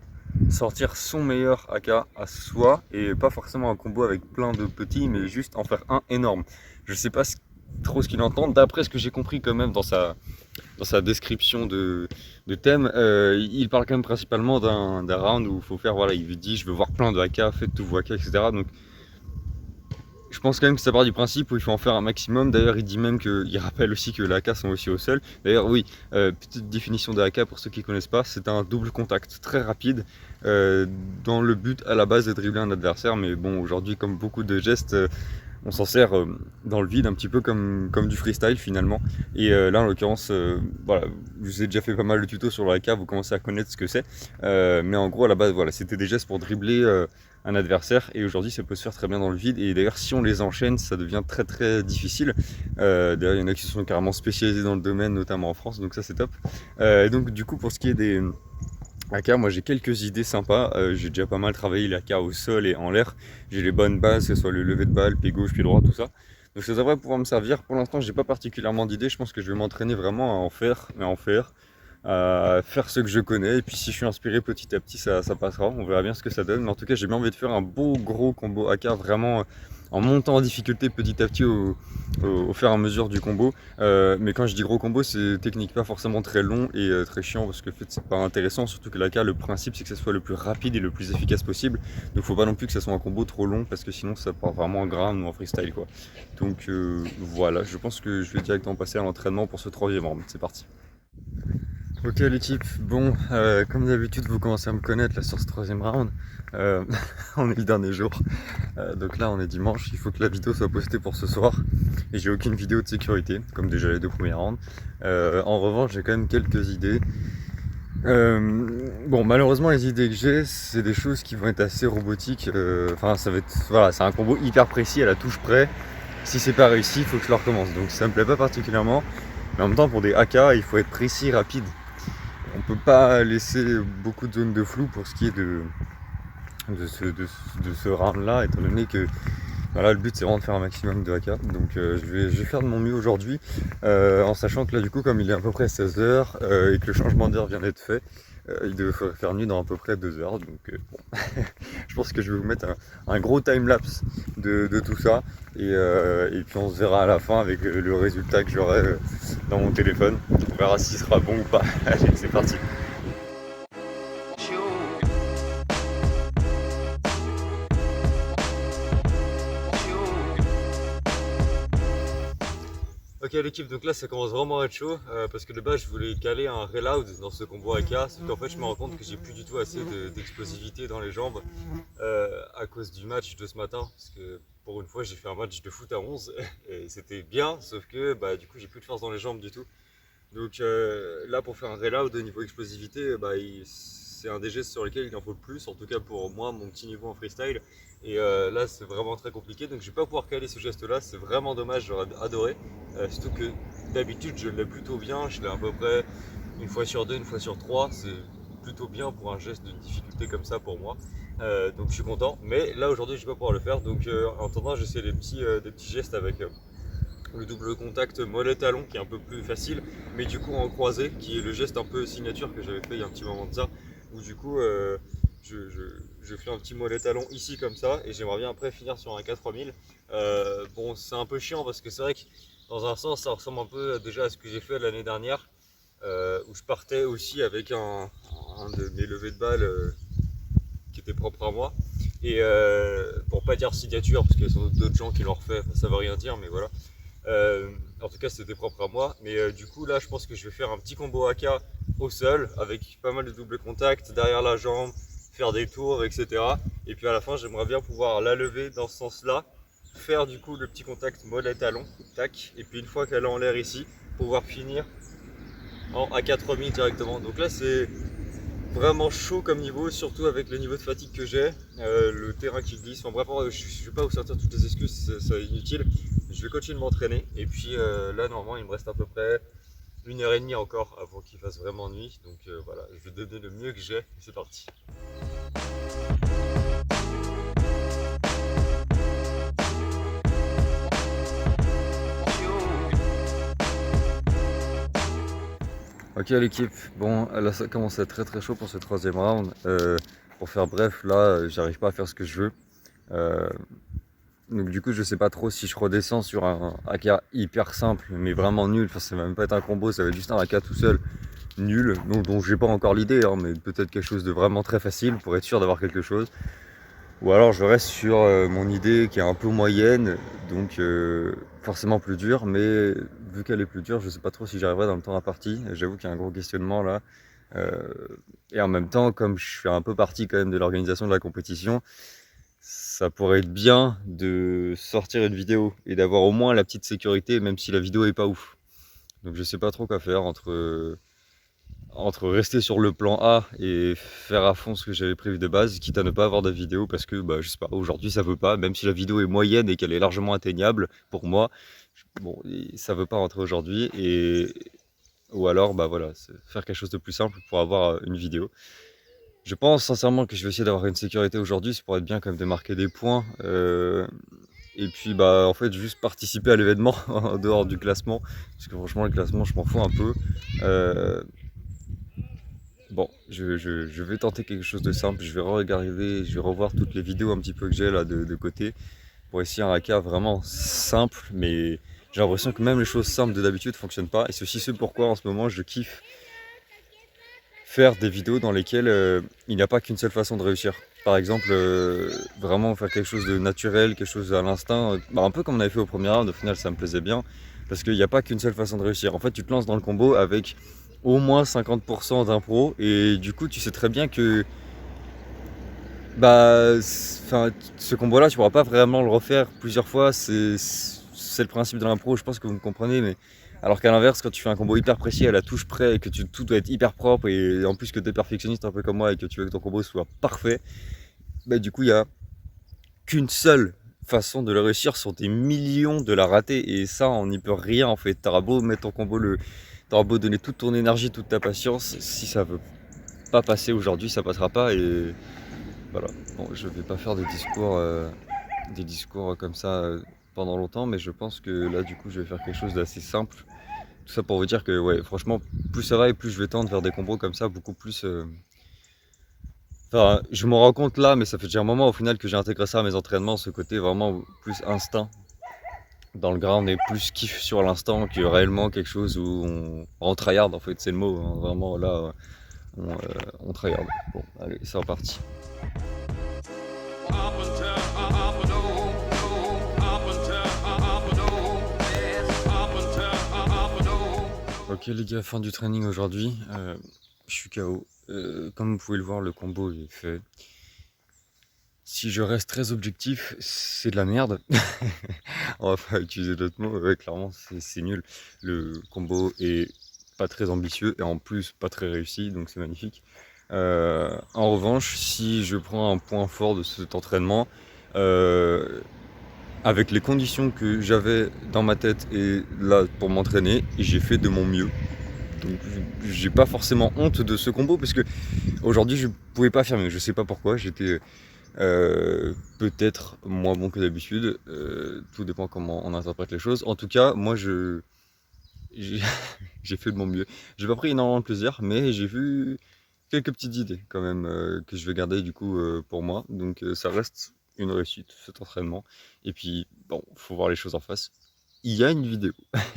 sortir son meilleur AK à soi, et pas forcément un combo avec plein de petits, mais juste en faire un énorme. Je sais pas trop ce qu'il entend, d'après ce que j'ai compris quand même dans sa description de thème, il parle quand même principalement d'un round où il faut faire, voilà, il lui dit je veux voir plein de AK, faites tous vos AK, etc. Donc je pense quand même que ça part du principe où il faut en faire un maximum. D'ailleurs il dit même qu'il rappelle aussi que les AK sont aussi au sol. D'ailleurs oui, petite définition de AK pour ceux qui ne connaissent pas, c'est un double contact très rapide dans le but à la base de dribbler un adversaire. Mais bon, aujourd'hui comme beaucoup de gestes, on s'en sert dans le vide un petit peu comme du freestyle finalement. Et là en l'occurrence, voilà, je vous ai déjà fait pas mal de tutos sur le AK, vous commencez à connaître ce que c'est. Mais en gros à la base, voilà, c'était des gestes pour dribbler un adversaire, et aujourd'hui ça peut se faire très bien dans le vide. Et d'ailleurs si on les enchaîne, ça devient très très difficile. D'ailleurs il y en a qui sont carrément spécialisés dans le domaine, notamment en France, donc ça c'est top. Donc du coup pour ce qui est des AK, moi j'ai quelques idées sympas. J'ai déjà pas mal travaillé les AK au sol et en l'air. J'ai les bonnes bases, que ce soit le lever de balle, pied gauche, pied droit, tout ça. Donc ça devrait pouvoir me servir. Pour l'instant j'ai pas particulièrement d'idées, je pense que je vais m'entraîner vraiment à faire ce que je connais, et puis si je suis inspiré petit à petit ça passera, on verra bien ce que ça donne. Mais en tout cas j'ai bien envie de faire un beau gros combo AK, vraiment en montant en difficulté petit à petit au fur et à mesure du combo. Mais quand je dis gros combo, c'est technique pas forcément très long et très chiant, parce que en fait c'est pas intéressant, surtout que l'AK, le principe c'est que ça soit le plus rapide et le plus efficace possible. Donc faut pas non plus que ça soit un combo trop long, parce que sinon ça part vraiment en ground ou en freestyle quoi. Donc voilà, je pense que je vais directement passer à l'entraînement pour ce troisième round. C'est parti. Ok les types, bon, comme d'habitude vous commencez à me connaître là sur ce troisième round. On est le dernier jour, donc là on est dimanche, il faut que la vidéo soit postée pour ce soir, et j'ai aucune vidéo de sécurité, comme déjà les deux premiers rounds. En revanche j'ai quand même quelques idées. Bon, malheureusement les idées que j'ai, c'est des choses qui vont être assez robotiques. Enfin ça va être, voilà, c'est un combo hyper précis à la touche près. Si c'est pas réussi, il faut que je le recommence, donc ça me plaît pas particulièrement. Mais en même temps pour des AK il faut être précis, rapide. On peut pas laisser beaucoup de zones de flou pour ce qui est de ce round là, étant donné que voilà, le but c'est vraiment de faire un maximum de AK. Donc je vais faire de mon mieux aujourd'hui, en sachant que là du coup comme il est à peu près 16h et que le changement d'heure vient d'être fait, il devrait faire nuit dans à peu près 2 heures. Donc bon, je pense que je vais vous mettre un gros timelapse de tout ça, et puis on se verra à la fin avec le résultat que j'aurai dans mon téléphone. On verra s'il sera bon ou pas. Allez, c'est parti. Ok, l'équipe, donc là ça commence vraiment à être chaud parce que de base je voulais caler un reload dans ce combo AK, sauf qu'en fait je me rends compte que j'ai plus du tout assez d'explosivité dans les jambes à cause du match de ce matin, parce que pour une fois j'ai fait un match de foot à 11 et c'était bien, sauf que bah, du coup j'ai plus de force dans les jambes du tout. Donc là pour faire un reload au niveau explosivité, bah, c'est un des gestes sur lesquels il en faut le plus, en tout cas pour moi, mon petit niveau en freestyle. Et là c'est vraiment très compliqué, donc je vais pas pouvoir caler ce geste là, c'est vraiment dommage, j'aurais adoré. Surtout que d'habitude je l'ai plutôt bien, je l'ai à peu près une fois sur deux, une fois sur trois, c'est plutôt bien pour un geste d'une difficulté comme ça pour moi. Donc je suis content, mais là aujourd'hui je vais pas pouvoir le faire, donc en attendant j'essaie des petits gestes avec le double contact mollet-talon qui est un peu plus facile, mais du coup en croisé, qui est le geste un peu signature que j'avais fait il y a un petit moment de ça, où du coup je fais un petit mollet-talon ici comme ça, et j'aimerais bien après finir sur un K3000. Bon, c'est un peu chiant parce que c'est vrai que dans un sens ça ressemble un peu déjà à ce que j'ai fait l'année dernière, où je partais aussi avec un de mes levées de balles qui était propre à moi, et pour pas dire signature parce qu'il y a sans doute d'autres gens qui l'ont refait, ça veut rien dire, mais voilà. En tout cas c'était propre à moi, mais du coup là je pense que je vais faire un petit combo AK au sol avec pas mal de double contact derrière la jambe, faire des tours, etc. Et puis à la fin j'aimerais bien pouvoir la lever dans ce sens là, faire du coup le petit contact mollet talon, tac, et puis une fois qu'elle est en l'air ici, pouvoir finir en AK3000 directement. Donc là c'est vraiment chaud comme niveau, surtout avec le niveau de fatigue que j'ai, le terrain qui glisse, enfin bref, je ne vais pas vous sortir toutes les excuses, c'est inutile. Je vais continuer de m'entraîner, et puis là normalement il me reste à peu près 1h30 encore avant qu'il fasse vraiment nuit, donc voilà, je vais donner le mieux que j'ai, et c'est parti. Ok l'équipe, bon là ça commence à être très chaud pour ce troisième round. Pour faire bref, là j'arrive pas à faire ce que je veux. Donc du coup je sais pas trop si je redescends sur un AK hyper simple mais vraiment nul, enfin ça va même pas être un combo, ça va être juste un AK tout seul nul, dont j'ai pas encore l'idée, hein, mais peut-être quelque chose de vraiment très facile pour être sûr d'avoir quelque chose. Ou alors je reste sur mon idée qui est un peu moyenne, donc forcément plus dure, mais vu qu'elle est plus dure, je sais pas trop si j'arriverai dans le temps imparti. J'avoue qu'il y a un gros questionnement là. Et en même temps, comme je suis un peu partie quand même de l'organisation de la compétition, ça pourrait être bien de sortir une vidéo et d'avoir au moins la petite sécurité, même si la vidéo est pas ouf. Donc je sais pas trop quoi faire entre rester sur le plan A et faire à fond ce que j'avais prévu de base, quitte à ne pas avoir de vidéo parce que bah, je sais pas, aujourd'hui ça veut pas, même si la vidéo est moyenne et qu'elle est largement atteignable pour moi, bon, ça veut pas rentrer aujourd'hui, ou alors bah voilà, faire quelque chose de plus simple pour avoir une vidéo. Je pense sincèrement que je vais essayer d'avoir une sécurité aujourd'hui, ça pourrait être bien quand même de marquer des points. Et puis bah en fait juste participer à l'événement en dehors du classement, parce que franchement le classement je m'en fous un peu. Bon, je vais tenter quelque chose de simple, je vais regarder, je vais revoir toutes les vidéos un petit peu que j'ai là de côté, pour essayer un AK vraiment simple, mais j'ai l'impression que même les choses simples de d'habitude ne fonctionnent pas, et c'est aussi ce pourquoi en ce moment je kiffe faire des vidéos dans lesquelles il n'y a pas qu'une seule façon de réussir. Par exemple, vraiment faire quelque chose de naturel, quelque chose à l'instinct, un peu comme on avait fait au premier round, au final ça me plaisait bien, parce qu'il n'y a pas qu'une seule façon de réussir. En fait, tu te lances dans le combo avec au moins 50% d'impro, et du coup tu sais très bien que bah, ce combo là tu pourras pas vraiment le refaire plusieurs fois, c'est le principe de l'impro, je pense que vous me comprenez, mais alors qu'à l'inverse, quand tu fais un combo hyper précis à la touche près et que tout doit être hyper propre, et en plus que tu es perfectionniste un peu comme moi et que tu veux que ton combo soit parfait, bah du coup il n'y a qu'une seule façon de le réussir sur des millions de la rater, et ça on n'y peut rien en fait. T'auras beau mettre ton combo, t'auras beau donner toute ton énergie, toute ta patience, si ça veut pas passer aujourd'hui, ça passera pas, et voilà. Bon, je vais pas faire des discours comme ça pendant longtemps, mais je pense que là du coup je vais faire quelque chose d'assez simple. Tout ça pour vous dire que ouais, franchement, plus ça va et plus je vais tendre vers des combos comme ça, beaucoup plus... Enfin, je m'en rends compte là, mais ça fait déjà un moment au final que j'ai intégré ça à mes entraînements, ce côté vraiment plus instinct dans le ground et plus kiff sur l'instant que réellement quelque chose où on tryhard, en fait, c'est le mot, hein, vraiment là, on tryhard. Bon, allez, c'est reparti. Ok les gars, fin du training aujourd'hui, je suis KO. Comme vous pouvez le voir, le combo est fait. Si je reste très objectif, c'est de la merde. On va pas utiliser d'autres mots, ouais, clairement c'est nul. Le combo est pas très ambitieux et en plus pas très réussi, donc c'est magnifique. En revanche, si je prends un point fort de cet entraînement, euh, avec les conditions que j'avais dans ma tête et là pour m'entraîner, j'ai fait de mon mieux. Donc j'ai pas forcément honte de ce combo parce que aujourd'hui je pouvais pas faire mieux. Je sais pas pourquoi, j'étais peut-être moins bon que d'habitude. Tout dépend comment on interprète les choses. En tout cas, moi j'ai j'ai fait de mon mieux. J'ai pas pris énormément de plaisir, mais j'ai vu quelques petites idées quand même que je vais garder du coup pour moi. Donc ça reste une réussite cet entraînement. Et puis bon, faut voir les choses en face. Il y a une vidéo,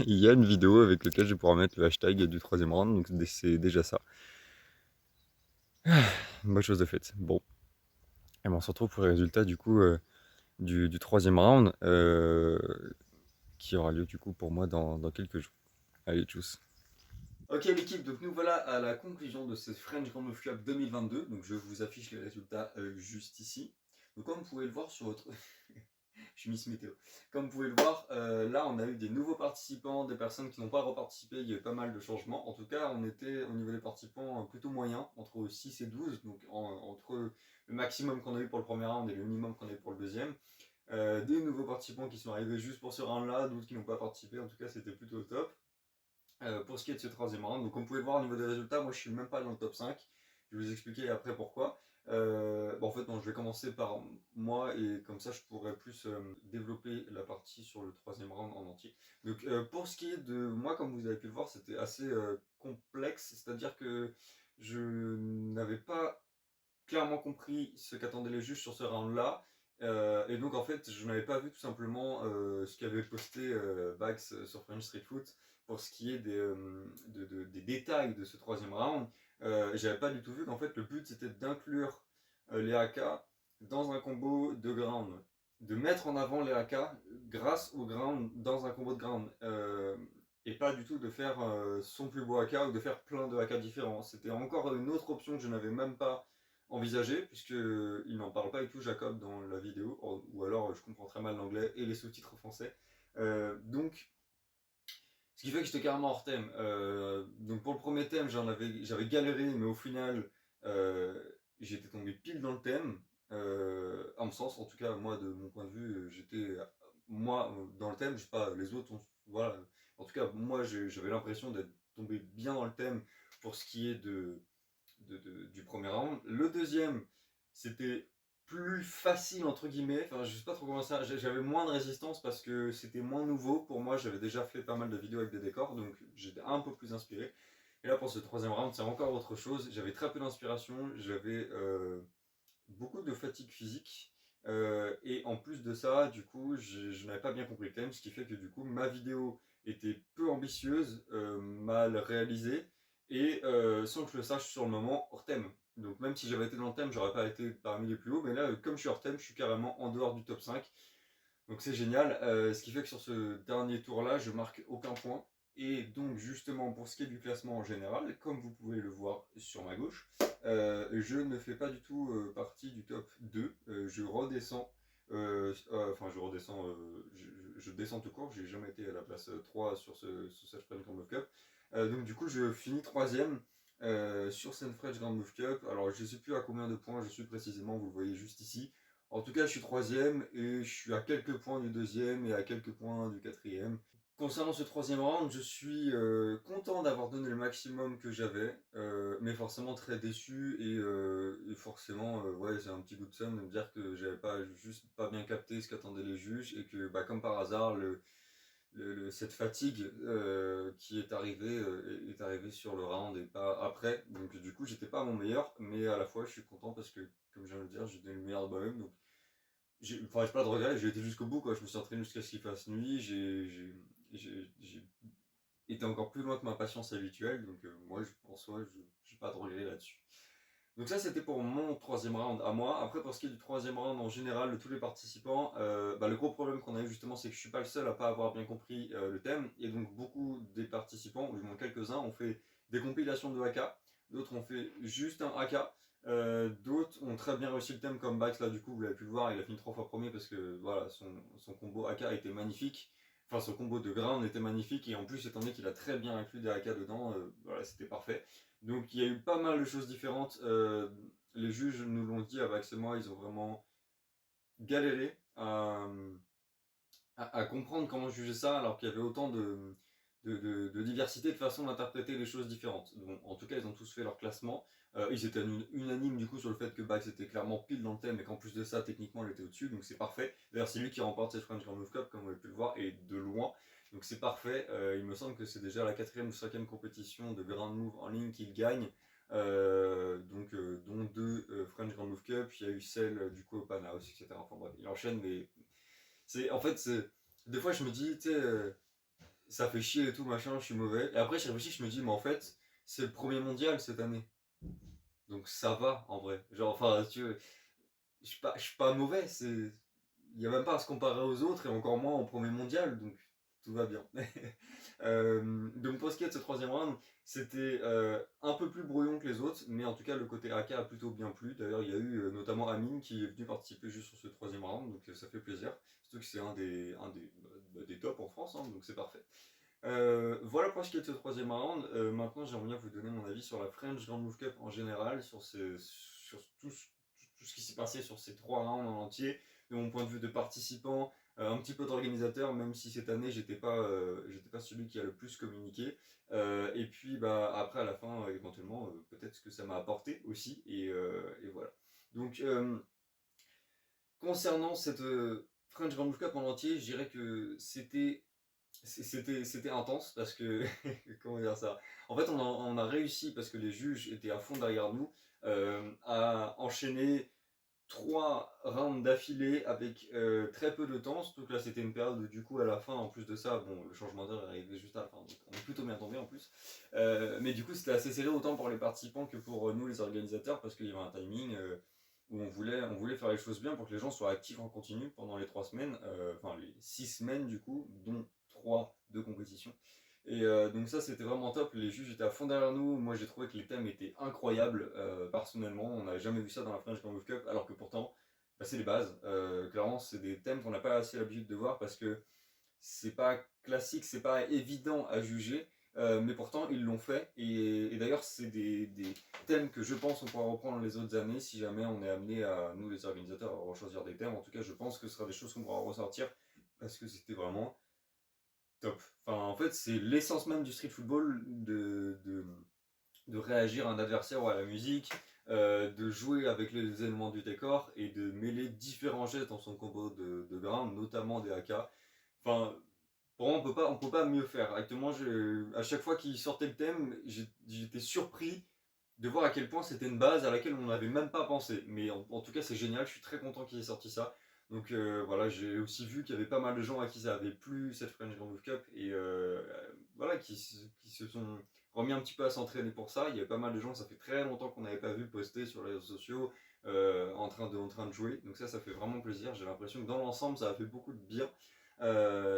il y a une vidéo avec laquelle je vais pouvoir mettre le hashtag du troisième round, donc c'est déjà ça. Une bonne chose de faite. Bon, et ben on se retrouve pour les résultats du coup du troisième round qui aura lieu du coup pour moi dans quelques jours. Allez, tchuss. Ok l'équipe, donc nous voilà à la conclusion de cette French Grand Move Cup 2022. Donc je vous affiche les résultats juste ici. Donc comme vous pouvez le voir sur votre... je suis Miss Météo. Comme vous pouvez le voir, là on a eu des nouveaux participants, des personnes qui n'ont pas reparticipé, il y a eu pas mal de changements. En tout cas, on était au niveau des participants plutôt moyens, entre 6 et 12, donc entre le maximum qu'on a eu pour le premier round et le minimum qu'on a eu pour le deuxième. Des nouveaux participants qui sont arrivés juste pour ce round-là, d'autres qui n'ont pas participé, en tout cas c'était plutôt top. Pour ce qui est de ce troisième round, donc comme vous pouvez le voir au niveau des résultats, moi je suis même pas dans le top 5. Je vais vous expliquer après pourquoi. En fait, non, je vais commencer par moi et comme ça je pourrais plus développer la partie sur le troisième round en entier. Donc pour ce qui est de moi, comme vous avez pu le voir, c'était assez complexe, c'est-à-dire que je n'avais pas clairement compris ce qu'attendaient les juges sur ce round-là. Et donc en fait, je n'avais pas vu tout simplement ce qu'avait posté Bax sur French Street Foot pour ce qui est des détails de ce troisième round. J'avais pas du tout vu qu'en fait le but c'était d'inclure les AK dans un combo de ground, de mettre en avant les AK grâce au ground dans un combo de ground. Et pas du tout de faire son plus beau AK ou de faire plein de AK différents. C'était encore une autre option que je n'avais même pas envisagé, puisqu'il n'en parle pas du tout, Jacob, dans la vidéo, ou alors je comprends très mal l'anglais et les sous-titres français. Donc, ce qui fait que j'étais carrément hors thème. Donc pour le premier thème, j'avais galéré, mais au final, j'étais tombé pile dans le thème. À mon sens, en tout cas, moi, de mon point de vue, j'étais, moi, dans le thème, je sais pas, les autres, voilà. En tout cas, moi, j'avais l'impression d'être tombé bien dans le thème pour ce qui est du premier round. Le deuxième, c'était plus facile entre guillemets, enfin je sais pas trop comment ça, j'avais moins de résistance parce que c'était moins nouveau pour moi, j'avais déjà fait pas mal de vidéos avec des décors, donc j'étais un peu plus inspiré. Et là pour ce troisième round, c'est encore autre chose, j'avais très peu d'inspiration, j'avais beaucoup de fatigue physique, et en plus de ça, du coup, je n'avais pas bien compris le thème, ce qui fait que du coup, ma vidéo était peu ambitieuse, mal réalisée, et sans que je le sache sur le moment, hors thème. Donc même si j'avais été dans le thème, j'aurais pas été parmi les plus hauts, mais là, comme je suis hors thème, je suis carrément en dehors du top 5. Donc c'est génial, ce qui fait que sur ce dernier tour-là, je marque aucun point. Et donc justement, pour ce qui est du classement en général, comme vous pouvez le voir sur ma gauche, je ne fais pas du tout partie du top 2. Je redescends, enfin je redescends, je descends tout court, j'ai jamais été à la place 3 sur cette French Grand Move Cup. Donc du coup je finis troisième sur cette French Grand Move Cup. Alors je ne sais plus à combien de points je suis précisément, vous le voyez juste ici. En tout cas, je suis troisième et je suis à quelques points du deuxième et à quelques points du quatrième. Concernant ce troisième round, je suis content d'avoir donné le maximum que j'avais, mais forcément très déçu et forcément, ouais, c'est un petit coup de seum de me dire que j'avais pas juste pas bien capté ce qu'attendaient les juges et que, bah, comme par hasard, cette fatigue qui est arrivée sur le round et pas après. Donc du coup, j'étais pas à mon meilleur, mais à la fois, je suis content parce que, comme je viens de le dire, j'ai donné le meilleur de moi-même. Donc j'ai pas de regrets, j'ai été jusqu'au bout, quoi. Je me suis entraîné jusqu'à ce qu'il fasse nuit, j'ai été encore plus loin que ma patience habituelle, donc moi en soi j'ai pas de regrets là-dessus. Donc ça c'était pour mon troisième round à moi. Après pour ce qui est du troisième round en général de tous les participants, le gros problème qu'on a eu justement c'est que je suis pas le seul à pas avoir bien compris le thème. Et donc beaucoup des participants, ou du moins quelques-uns, ont fait des compilations de AK, d'autres ont fait juste un AK. D'autres ont très bien réussi le thème comme Bax, là du coup vous l'avez pu le voir, il a fini 3 fois premier parce que voilà, son combo AK était magnifique, enfin son combo de ground était magnifique et en plus étant donné qu'il a très bien inclus des AK dedans, voilà c'était parfait. Donc il y a eu pas mal de choses différentes, les juges nous l'ont dit à Bax et moi, ils ont vraiment galéré à comprendre comment juger ça alors qu'il y avait autant de diversité de façons d'interpréter les choses différentes. Bon, en tout cas, ils ont tous fait leur classement. Ils étaient unanimes du coup sur le fait que Bax était clairement pile dans le thème et qu'en plus de ça, techniquement, il était au-dessus, donc c'est parfait. D'ailleurs, c'est lui qui remporte cette French Grand Move Cup, comme vous avez pu le voir, et de loin. Donc c'est parfait. Il me semble que c'est déjà la 4e ou 5e compétition de Grand Move en ligne qu'il gagne. Dont 2 French Grand Move Cup, il y a eu celle du coup au Panaos, etc. Enfin bref, il enchaîne, mais en fait, des fois je me dis, tu sais, ça fait chier et tout, machin, je suis mauvais. Et après, je réfléchis, je me dis, mais en fait, c'est le premier mondial cette année. Donc ça va, en vrai. Genre, enfin, tu veux, je suis pas mauvais, il n'y a même pas à se comparer aux autres, et encore moins au premier mondial, donc tout va bien. Donc pour ce qui est de ce troisième round, c'était un peu plus brouillon que les autres, mais en tout cas le côté AK a plutôt bien plu. D'ailleurs il y a eu notamment Amine qui est venu participer juste sur ce troisième round, donc ça fait plaisir. Surtout que c'est des tops en France, hein, donc c'est parfait. Voilà pour ce qui est de ce troisième round. Maintenant j'aimerais bien vous donner mon avis sur la French Grand Move Cup en général, sur tout ce qui s'est passé sur ces 3 rounds en entier, de mon point de vue de participant, un petit peu d'organisateur, même si cette année j'étais pas celui qui a le plus communiqué. Et puis bah après à la fin éventuellement peut-être ce que ça m'a apporté aussi et voilà. Donc concernant cette French Grand Move Cup en entier, je dirais que c'était intense parce que comment dire ça, en fait on a réussi parce que les juges étaient à fond derrière nous à enchaîner 3 rounds d'affilée avec très peu de temps, surtout que là c'était une période où du coup à la fin en plus de ça, bon le changement d'heure est arrivé juste à la fin, donc on est plutôt bien tombé en plus. Mais du coup c'était assez serré autant pour les participants que pour nous les organisateurs parce qu'il y avait un timing où on voulait faire les choses bien pour que les gens soient actifs en continu pendant les 3 semaines, enfin les 6 semaines du coup, dont 3 de compétition. Et donc ça c'était vraiment top, les juges étaient à fond derrière nous, moi j'ai trouvé que les thèmes étaient incroyables, personnellement, on n'avait jamais vu ça dans la French Grand Move Cup, alors que pourtant, bah, c'est les bases, clairement c'est des thèmes qu'on n'a pas assez l'habitude de voir parce que c'est pas classique, c'est pas évident à juger, mais pourtant ils l'ont fait, et d'ailleurs c'est des thèmes que je pense on pourra reprendre les autres années si jamais on est amené à, nous les organisateurs, à rechoisir des thèmes, en tout cas je pense que ce sera des choses qu'on pourra ressortir, parce que c'était vraiment top. Enfin, en fait, c'est l'essence même du street football de réagir à un adversaire ou à la musique, de jouer avec les éléments du décor et de mêler différents gestes dans son combo de ground, notamment des AK. Enfin, pour moi, on peut pas mieux faire. Actuellement, à chaque fois qu'il sortait le thème, j'étais surpris de voir à quel point c'était une base à laquelle on n'avait même pas pensé. Mais en tout cas, c'est génial, je suis très content qu'il ait sorti ça. Donc voilà, j'ai aussi vu qu'il y avait pas mal de gens à qui ça avait plu cette French Grand Move Cup et voilà, qui se sont remis un petit peu à s'entraîner pour ça. Il y avait pas mal de gens, ça fait très longtemps qu'on n'avait pas vu poster sur les réseaux sociaux en train de jouer. Donc ça fait vraiment plaisir. J'ai l'impression que dans l'ensemble, ça a fait beaucoup de bien.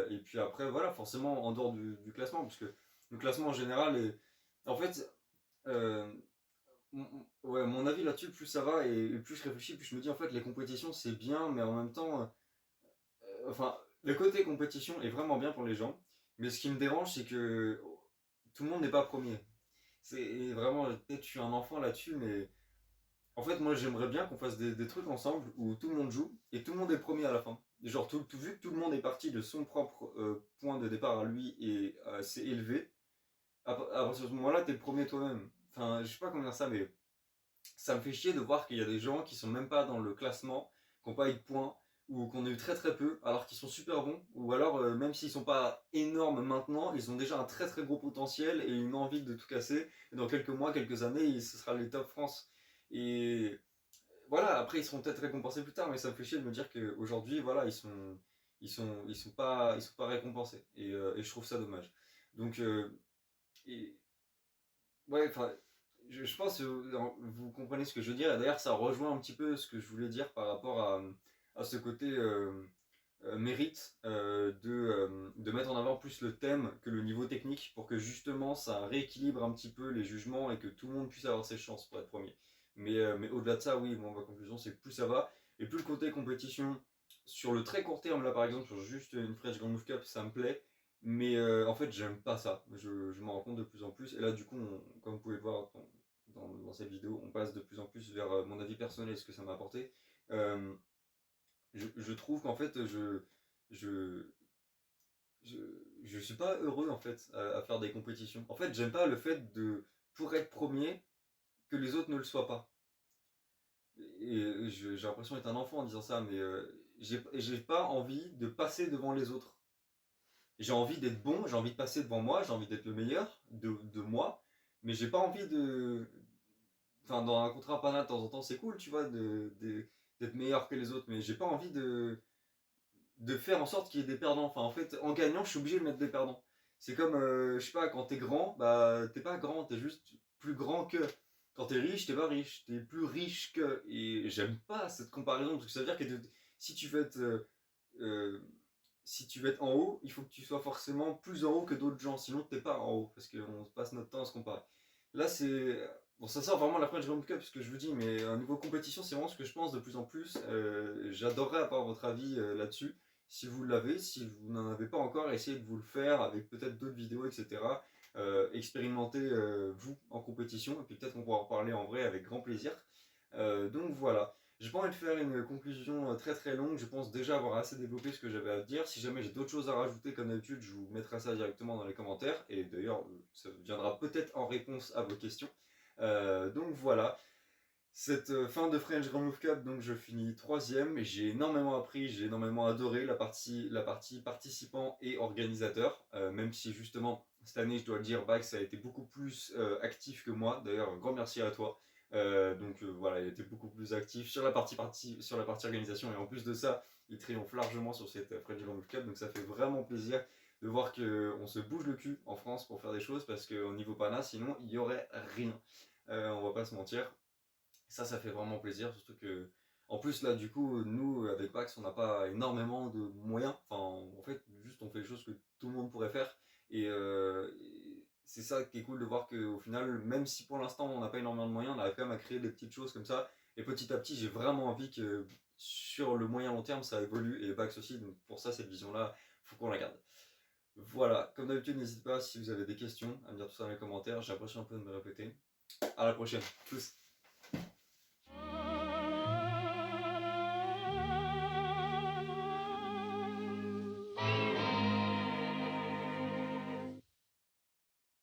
Et puis après, voilà, forcément en dehors du classement, parce que le classement en général est. En fait, euh, ouais, mon avis là-dessus, plus ça va et plus je réfléchis, plus je me dis en fait les compétitions c'est bien, mais en même temps, enfin, le côté compétition est vraiment bien pour les gens, mais ce qui me dérange c'est que tout le monde n'est pas premier. C'est vraiment, peut-être je suis un enfant là-dessus, mais en fait moi j'aimerais bien qu'on fasse des trucs ensemble où tout le monde joue et tout le monde est premier à la fin. Genre, vu que tout le monde est parti de son propre point de départ à lui et c'est élevé, à partir de ce moment-là, t'es le premier toi-même. Enfin, je sais pas comment dire ça, mais ça me fait chier de voir qu'il y a des gens qui sont même pas dans le classement, qui n'ont pas eu de points, ou qu'on a eu très très peu, alors qu'ils sont super bons, ou alors même s'ils sont pas énormes maintenant, ils ont déjà un très très gros potentiel et une envie de tout casser. Et dans quelques mois, quelques années, ce sera les top France. Et voilà, après ils seront peut-être récompensés plus tard, mais ça me fait chier de me dire qu'aujourd'hui, voilà, ils sont pas récompensés. Et je trouve ça dommage. Donc, et, ouais, enfin, je pense que vous comprenez ce que je veux dire. Et d'ailleurs, ça rejoint un petit peu ce que je voulais dire par rapport à ce côté mérite de mettre en avant plus le thème que le niveau technique pour que justement ça rééquilibre un petit peu les jugements et que tout le monde puisse avoir ses chances pour être premier. Mais au-delà de ça, oui, bon, ma conclusion, c'est que plus ça va et plus le côté compétition sur le très court terme, là par exemple, sur juste une French Grand Move Cup, ça me plaît. Mais en fait, j'aime pas ça. Je m'en rends compte de plus en plus. Et là, du coup, comme vous pouvez le voir dans cette vidéo, on passe de plus en plus vers mon avis personnel et ce que ça m'a apporté. Euh, je trouve qu'en fait, je, je, je suis pas heureux en fait à faire des compétitions. En fait, j'aime pas le fait de, pour être premier, que les autres ne le soient pas. Et j'ai l'impression d'être un enfant en disant ça, mais j'ai pas envie de passer devant les autres. J'ai envie d'être bon, j'ai envie de passer devant moi, j'ai envie d'être le meilleur de moi, mais j'ai pas envie de. Enfin, dans un contrat pana de temps en temps, c'est cool, tu vois, d'être meilleur que les autres, mais j'ai pas envie de faire en sorte qu'il y ait des perdants. Enfin, en fait, en gagnant, je suis obligé de mettre des perdants. C'est comme, je sais pas, quand t'es grand, bah, t'es pas grand, t'es juste plus grand que. Quand t'es riche, t'es pas riche, t'es plus riche que. Et j'aime pas cette comparaison, parce que ça veut dire que si tu veux être. Euh, si tu veux être en haut, il faut que tu sois forcément plus en haut que d'autres gens, sinon t'es pas en haut, parce qu'on passe notre temps à se comparer. Là, c'est. Bon, ça sort vraiment de la French Grand Cup, ce que je vous dis, mais au niveau compétition, c'est vraiment ce que je pense de plus en plus. J'adorerais avoir votre avis là-dessus. Si vous l'avez, si vous n'en avez pas encore, essayez de vous le faire avec peut-être d'autres vidéos, etc. Expérimentez vous en compétition, et puis peut-être qu'on pourra en reparler en vrai avec grand plaisir. Donc voilà. J'ai pas envie de faire une conclusion très très longue, je pense déjà avoir assez développé ce que j'avais à dire. Si jamais j'ai d'autres choses à rajouter, comme d'habitude, je vous mettrai ça directement dans les commentaires. Et d'ailleurs, ça viendra peut-être en réponse à vos questions. Donc voilà, cette fin de French Grand Move Cup, donc je finis troisième. J'ai énormément appris, j'ai énormément adoré la partie participant et organisateur. Même si justement, cette année, je dois le dire, Bax a été beaucoup plus actif que moi. D'ailleurs, un grand merci à toi. Voilà, il était beaucoup plus actif sur la partie organisation et en plus de ça, il triomphe largement sur cette French Grand Move Cup, donc ça fait vraiment plaisir de voir qu'on se bouge le cul en France pour faire des choses parce qu'au niveau Pana, sinon il n'y aurait rien. On va pas se mentir. Ça fait vraiment plaisir, surtout que en plus là du coup nous avec Pax on n'a pas énormément de moyens, enfin en fait juste on fait les choses que tout le monde pourrait faire et c'est ça qui est cool de voir qu'au final même si pour l'instant on n'a pas énormément de moyens on arrive quand même à créer des petites choses comme ça et petit à petit j'ai vraiment envie que sur le moyen long terme ça évolue et Pax aussi donc pour ça cette vision là faut qu'on la garde. Voilà, comme d'habitude n'hésitez pas si vous avez des questions à me dire tout ça dans les commentaires, j'ai l'impression un peu de me répéter. À la prochaine, tous.